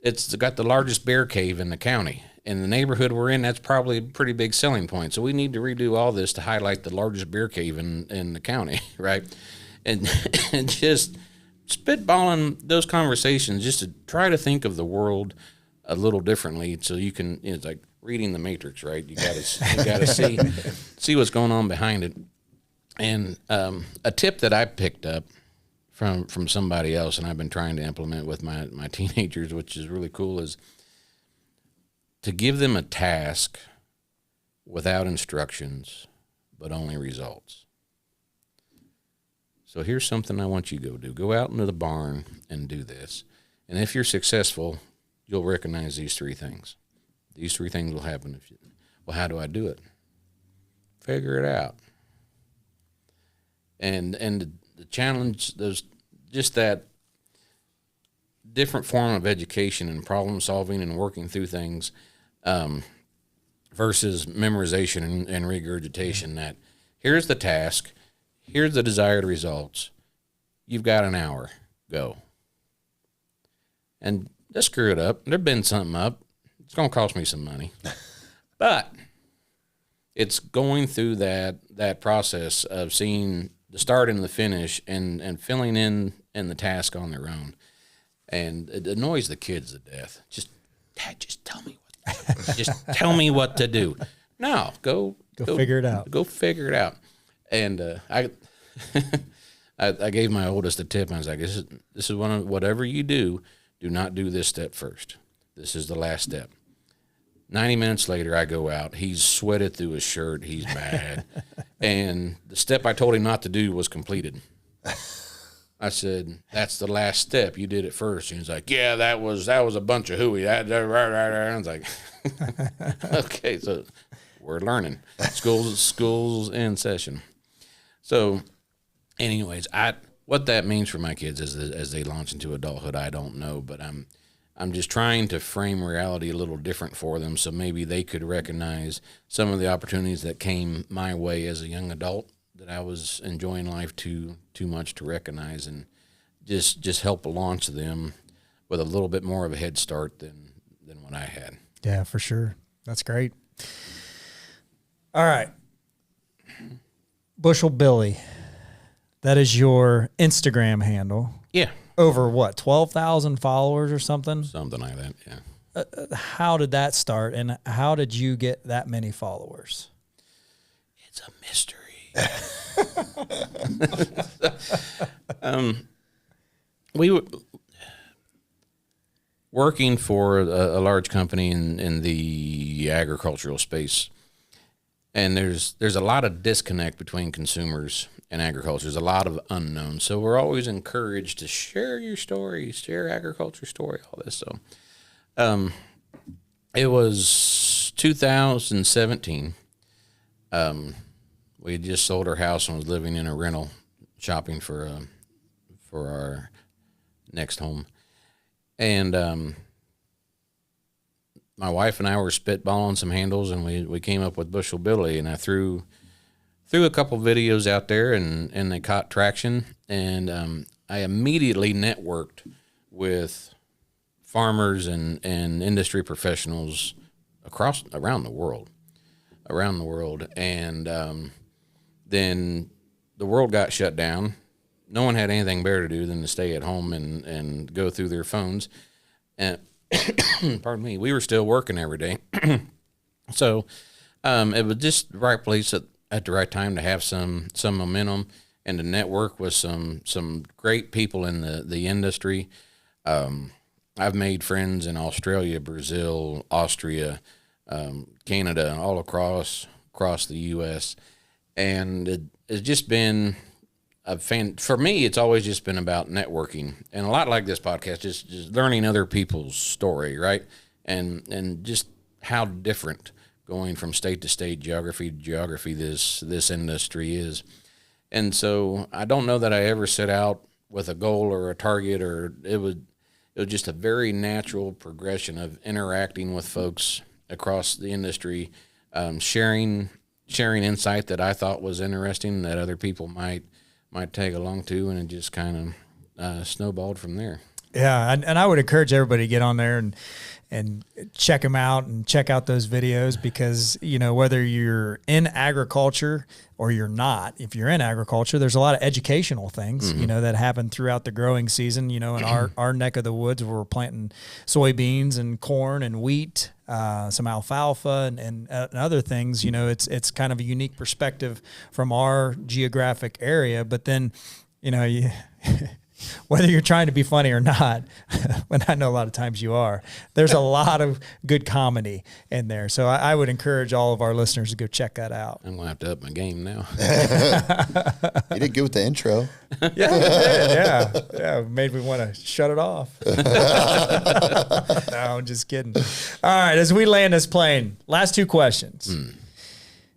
it's got the largest bear cave in the county. In the neighborhood we're in, that's probably a pretty big selling point. So we need to redo all this to highlight the largest bear cave in the county, right? And just spitballing those conversations just to try to think of the world a little differently so you can, it's like reading the Matrix, right? You gotta see what's going on behind it. And a tip that I picked up from somebody else and I've been trying to implement with my teenagers, which is really cool, is to give them a task without instructions, but only results. So here's something I want you to go do. Go out into the barn and do this. And if you're successful, you'll recognize these 3 things. These 3 things will happen. Well, how do I do it? Figure it out. And the challenge, there's just that different form of education and problem solving and working through things versus memorization and regurgitation. That here's the task, here's the desired results. You've got an hour. Go. And just screw it up. There's been something up. It's going to cost me some money. But it's going through that process of seeing the start and the finish and filling in the task on their own. And it annoys the kids to death. Dad, just tell me just tell me what to do. No, go figure it out. Go figure it out. And I gave my oldest a tip. I was like, this is one of whatever you do not do this step first. This is the last step. 90 minutes later, I go out. He's sweated through his shirt. He's mad. And the step I told him not to do was completed. I said, that's the last step. You did it first. And he's like, yeah, that was a bunch of hooey. I was like, okay, so we're learning. School's in session. So anyways, what that means for my kids as they launch into adulthood, I don't know, but I'm just trying to frame reality a little different for them so maybe they could recognize some of the opportunities that came my way as a young adult that I was enjoying life too much to recognize, and just help launch them with a little bit more of a head start than what I had. Yeah, for sure. That's great. All right. Bushel Billy. That is your Instagram handle. Yeah. Over what, 12,000 followers or something? Something like that, yeah. How did that start, and how did you get that many followers? It's a mystery. We were working for a large company in the agricultural space, and there's a lot of disconnect between consumers and agriculture. There's a lot of unknowns. So we're always encouraged to share your story, share agriculture story, all this. So it was 2017. We had just sold our house and was living in a rental, shopping for our next home. And my wife and I were spitballing some handles, and we came up with Bushel Billy, and I threw a couple videos out there, and they caught traction. And I immediately networked with farmers and industry professionals around the world. And then the world got shut down. No one had anything better to do than to stay at home and go through their phones. And pardon me, we were still working every day. So it was just the right place at the right time to have some momentum and to network with some great people in the industry. I've made friends in Australia, Brazil, Austria, Canada, all across the U.S. And it's just been for me, it's always just been about networking, and a lot like this podcast, just learning other people's story, right? And just how different going from state to state, geography to geography, this industry is. And so I don't know that I ever set out with a goal or a target, or it was just a very natural progression of interacting with folks across the industry, sharing insight that I thought was interesting that other people might tag along to, and it just kind of snowballed from there. Yeah, and I would encourage everybody to get on there and check them out and check out those videos, because, you know, whether you're in agriculture or you're not, if you're in agriculture, there's a lot of educational things, you know, that happen throughout the growing season. You know, in our neck of the woods, we're planting soybeans and corn and wheat, some alfalfa and other things. You know, it's kind of a unique perspective from our geographic area. But then, you know, whether you're trying to be funny or not, when I know a lot of times you are, there's a lot of good comedy in there. So I would encourage all of our listeners to go check that out. I'm going to have to up my game now. You did good with the intro. Yeah, it did. Yeah. Made me want to shut it off. No, I'm just kidding. All right, as we land this plane, last two questions.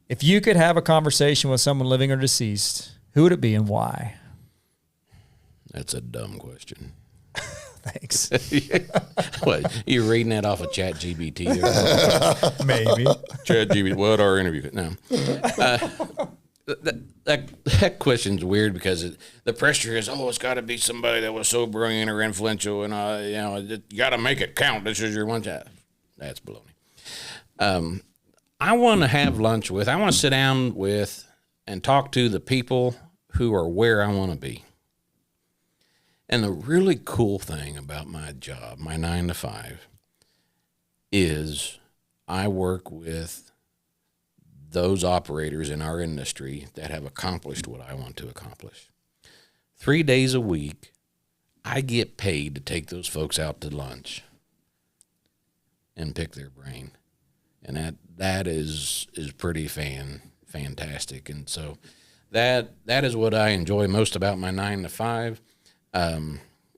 If you could have a conversation with someone living or deceased, who would it be and why? That's a dumb question. Thanks. What, you reading that off of ChatGPT? Maybe. ChatGPT, what our interview? No. That question's weird because the pressure is, it's got to be somebody that was so brilliant or influential, and you got to make it count. This is your one job. That's baloney. I want to have lunch with. I want to sit down with and talk to the people who are where I want to be. And the really cool thing about my job, my 9 to 5, is I work with those operators in our industry that have accomplished what I want to accomplish. 3 days a week, I get paid to take those folks out to lunch and pick their brain. And that is pretty fantastic. And so that is what I enjoy most about my 9 to 5.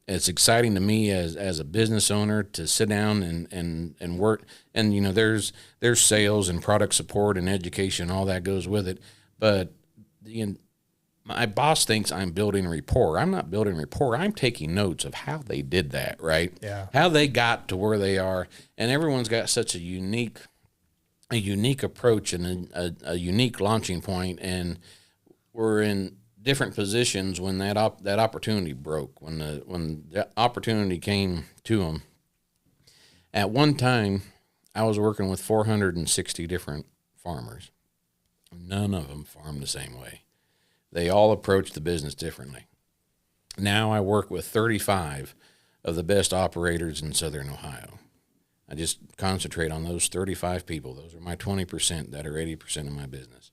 It's exciting to me as a business owner to sit down and work. And, there's sales and product support and education, all that goes with it. But my boss thinks I'm building rapport. I'm not building rapport. I'm taking notes of how they did that, right? Yeah. How they got to where they are. And everyone's got such a unique approach and a unique launching point. And we're in different positions when that opportunity broke, when the opportunity came to them. At one time, I was working with 460 different farmers. None of them farmed the same way. They all approached the business differently. Now I work with 35 of the best operators in Southern Ohio. I just concentrate on those 35 people. Those are my 20% that are 80% of my business.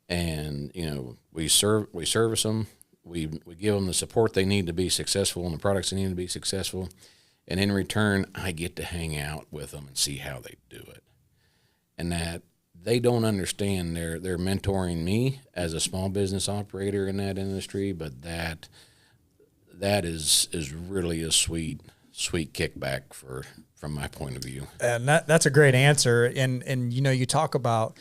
And, we service them. We give them the support they need to be successful and the products they need to be successful. And in return, I get to hang out with them and see how they do it. And that they don't understand they're mentoring me as a small business operator in that industry, but that is really a sweet kickback from my point of view. And that's a great answer. And you talk about,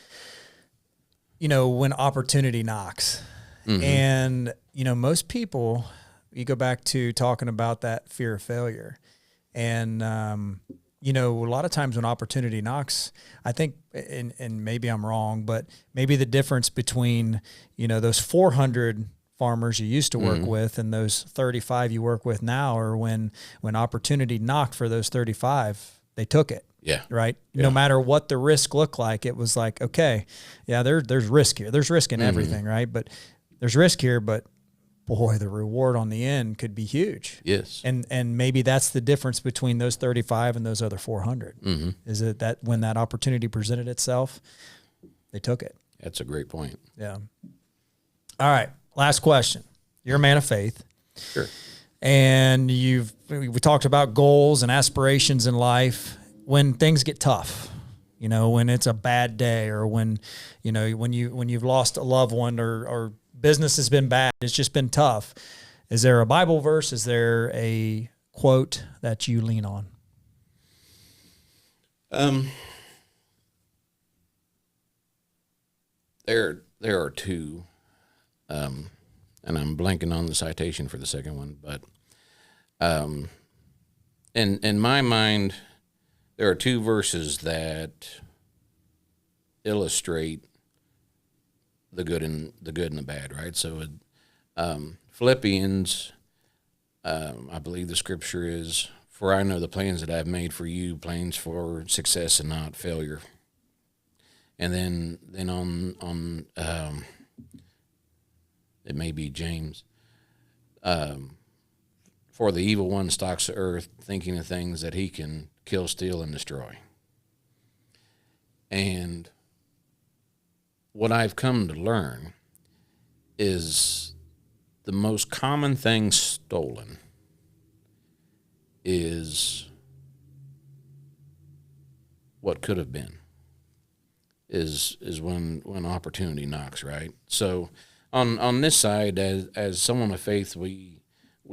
when opportunity knocks. Mm-hmm. And, most people, you go back to talking about that fear of failure. And, a lot of times when opportunity knocks, I think, and maybe I'm wrong, but maybe the difference between, those 400 farmers you used to work with and those 35 you work with now, or when opportunity knocked for those 35, they took it. Yeah. Right. Yeah. No matter what the risk looked like, it was like, okay, yeah, there's risk here. There's risk in everything, right? But there's risk here, but boy, the reward on the end could be huge. Yes. And maybe that's the difference between those 35 and those other 400. Is it that when that opportunity presented itself, they took it. That's a great point. Yeah. All right. Last question. You're a man of faith. Sure. And we talked about goals and aspirations in life. When things get tough, when it's a bad day, or when you've lost a loved one, or business has been bad, it's just been tough. Is there a Bible verse? Is there a quote that you lean on? There are two, and I'm blanking on the citation for the second one, but in my mind, there are two verses that illustrate the good and the bad, right? So, Philippians, I believe the scripture is, "For I know the plans that I have made for you, plans for success and not failure." And then on it may be James, "For the evil one stalks the earth, thinking of things that he can kill, steal, and destroy." And what I've come to learn is the most common thing stolen is what could have been, is when opportunity knocks, right? So on this side, as someone of faith, we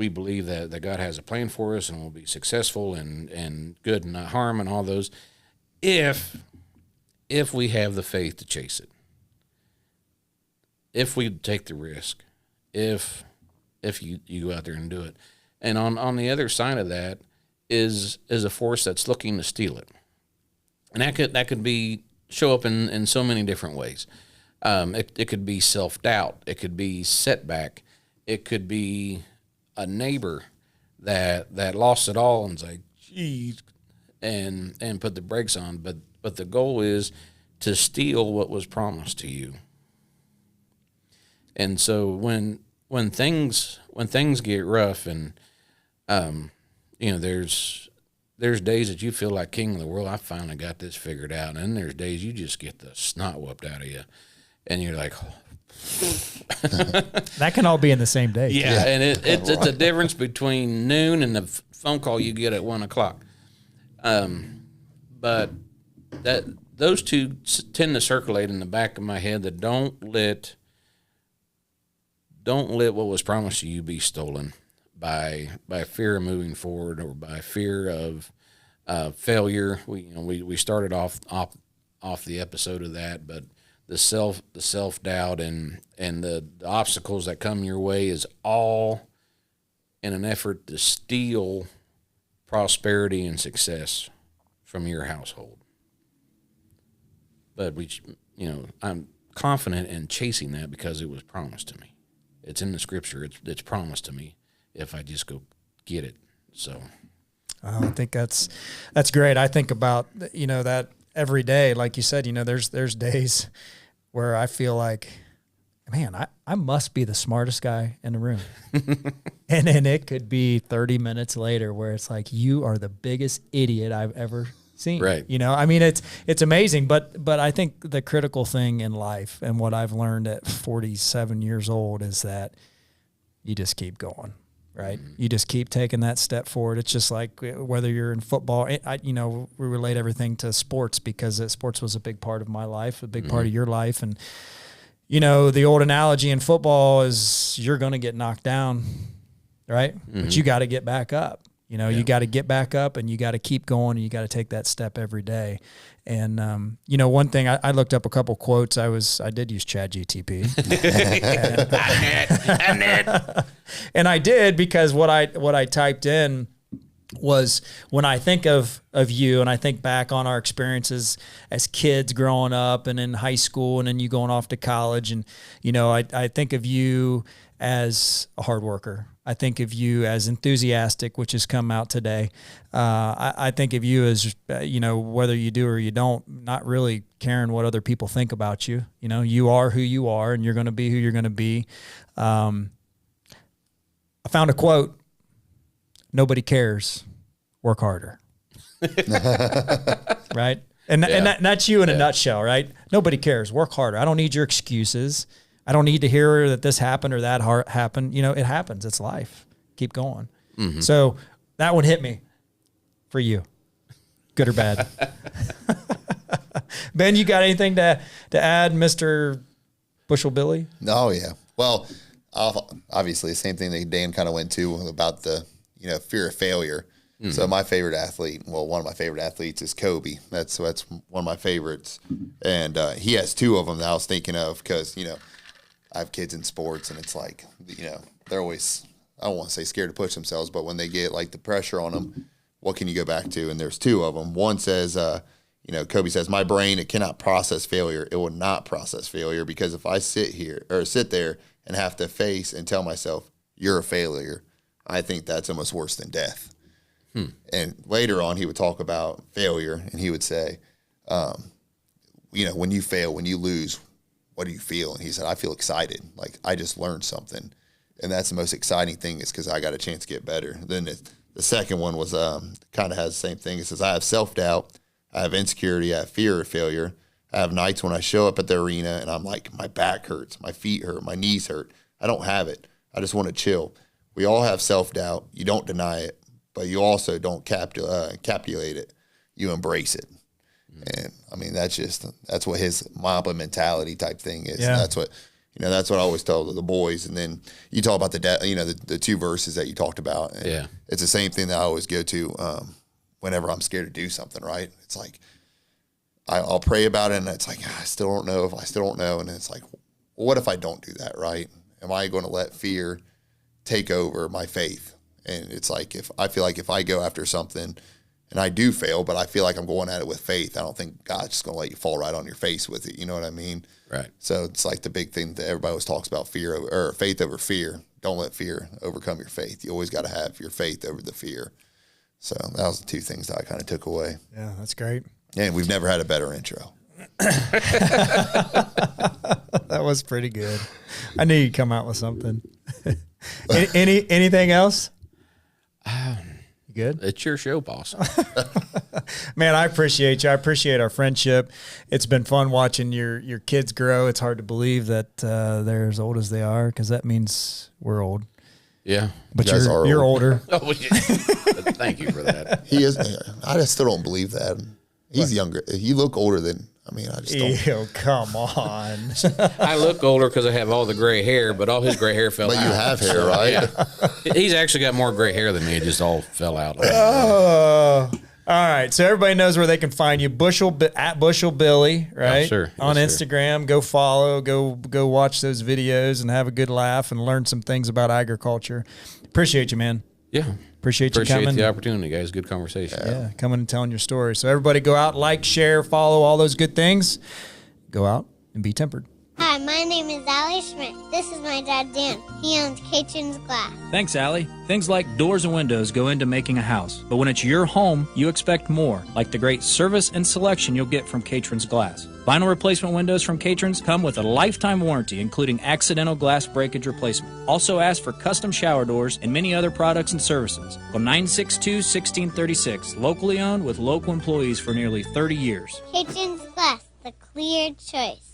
believe that God has a plan for us and we'll be successful and good and not harm and all those, if we have the faith to chase it, if we take the risk, if you go out there and do it. And on the other side of that is a force that's looking to steal it. And that could be show up in so many different ways. It could be self-doubt. It could be setback. It could be a neighbor that lost it all and's like, geez, and put the brakes on. But the goal is to steal what was promised to you. And so when things get rough and there's days that you feel like king of the world, I finally got this figured out, and then there's days you just get the snot whooped out of you, and you're like, that can all be in the same day. yeah. And it's a difference between noon and the phone call you get at 1:00. But those two tend to circulate in the back of my head. That don't let what was promised to you be stolen by fear of moving forward or by fear of failure. We started off the episode of that, but the self doubt and the obstacles that come your way is all in an effort to steal prosperity and success from your household. But I'm confident in chasing that because it was promised to me. It's in the scripture. It's promised to me if I just go get it. So I think that's great. I think about, that every day, like you said, there's days where I feel like, man, I must be the smartest guy in the room. And then it could be 30 minutes later where it's like, you are the biggest idiot I've ever seen. Right. It's amazing, but I think the critical thing in life and what I've learned at 47 years old is that you just keep going, right? Mm-hmm. You just keep taking that step forward. It's just like whether you're in football, we relate everything to sports because sports was a big part of my life, a big part of your life. And, the old analogy in football is you're going to get knocked down, right? Mm-hmm. But you got to get back up. You got to get back up and you got to keep going and you got to take that step every day. And, one thing I looked up a couple quotes. I did use ChatGTP. And I did because what I typed in was when I think of you and I think back on our experiences as kids growing up and in high school and then you going off to college. And, I think of you as a hard worker. I think of you as enthusiastic, which has come out today. I think of you as, whether you do or you don't, not really caring what other people think about you. You are who you are and you're going to be who you're going to be. I found a quote, nobody cares, work harder. Right? And that's you in a nutshell, right? Nobody cares, work harder. I don't need your excuses. I don't need to hear that this happened or that happened. It happens. It's life. Keep going. Mm-hmm. So that one hit me for you, good or bad. Ben, you got anything to add, Mr. Bushel Billy? Oh, yeah. Well, obviously the same thing that Dan kind of went to about the, fear of failure. Mm-hmm. So my favorite athlete, one of my favorite athletes is Kobe. That's one of my favorites. And he has two of them that I was thinking of because, I have kids in sports, and it's like, they're always, I don't want to say scared to push themselves, but when they get like the pressure on them, what can you go back to? And there's two of them. One says, Kobe says, my brain, it cannot process failure. It will not process failure because if I sit there and have to face and tell myself, you're a failure, I think that's almost worse than death. And later on, he would talk about failure, and he would say, when you fail, when you lose, what do you feel? And he said, I feel excited. Like, I just learned something. And that's the most exciting thing is because I got a chance to get better. Then the second one was kind of has the same thing. It says, I have self-doubt. I have insecurity. I have fear of failure. I have nights when I show up at the arena and I'm like, my back hurts, my feet hurt, my knees hurt. I don't have it. I just want to chill. We all have self-doubt. You don't deny it, but you also don't capitulate it. You embrace it. And I mean, that's what his Mamba mentality type thing is. Yeah. And that's what, That's what I always tell the boys. And then you talk about the 2 verses that you talked about. And Yeah. it's the same thing that I always go to whenever I'm scared to do something, right? It's like I'll pray about it, and it's like, I still don't know. And it's like, well, what if I don't do that, right? Am I going to let fear take over my faith? And it's like, if I feel like if I go after something and I do fail, but I feel like I'm going at it with faith, I don't think God's just going to let you fall right on your face with it. You know what I mean? Right. So it's like the big thing that everybody always talks about, faith over fear. Don't let fear overcome your faith. You always got to have your faith over the fear. So that was the 2 things that I kind of took away. Yeah, that's great. And we've never had a better intro. That was pretty good. I knew you'd come out with something. Anything else? You good? It's your show, boss. Man, I appreciate you. I appreciate our friendship. It's been fun watching your kids grow. It's hard to believe that they're as old as they are, because that means we're old. Yeah. But You guys are you're old. older. Oh, yeah. Thank you for that. He is. I just still don't believe that. He's younger. You look older than. I just don't. Ew, come on. I look older because I have all the gray hair, but all his gray hair fell out. But you have hair, right? Yeah. He's actually got more gray hair than me. It just all fell out. Oh. All right, so everybody knows where they can find you. At Bushel Billy, right? Yes, sir. On Yes, sir. Instagram. Go follow. Go watch those videos and have a good laugh and learn some things about agriculture. Appreciate you, man. Yeah. Appreciate you coming. the opportunity, guys. Good conversation. Yeah, coming and telling your story. So everybody go out, like, share, follow, all those good things. Go out and be tempered. Hi, my name is Allie Schmidt. This is my dad, Dan. He owns Catron's Glass. Thanks, Allie. Things like doors and windows go into making a house, but when it's your home, you expect more, like the great service and selection you'll get from Catron's Glass. Vinyl replacement windows from Catron's come with a lifetime warranty, including accidental glass breakage replacement. Also ask for custom shower doors and many other products and services. Call 962-1636, locally owned with local employees for nearly 30 years. Catron's Glass, the clear choice.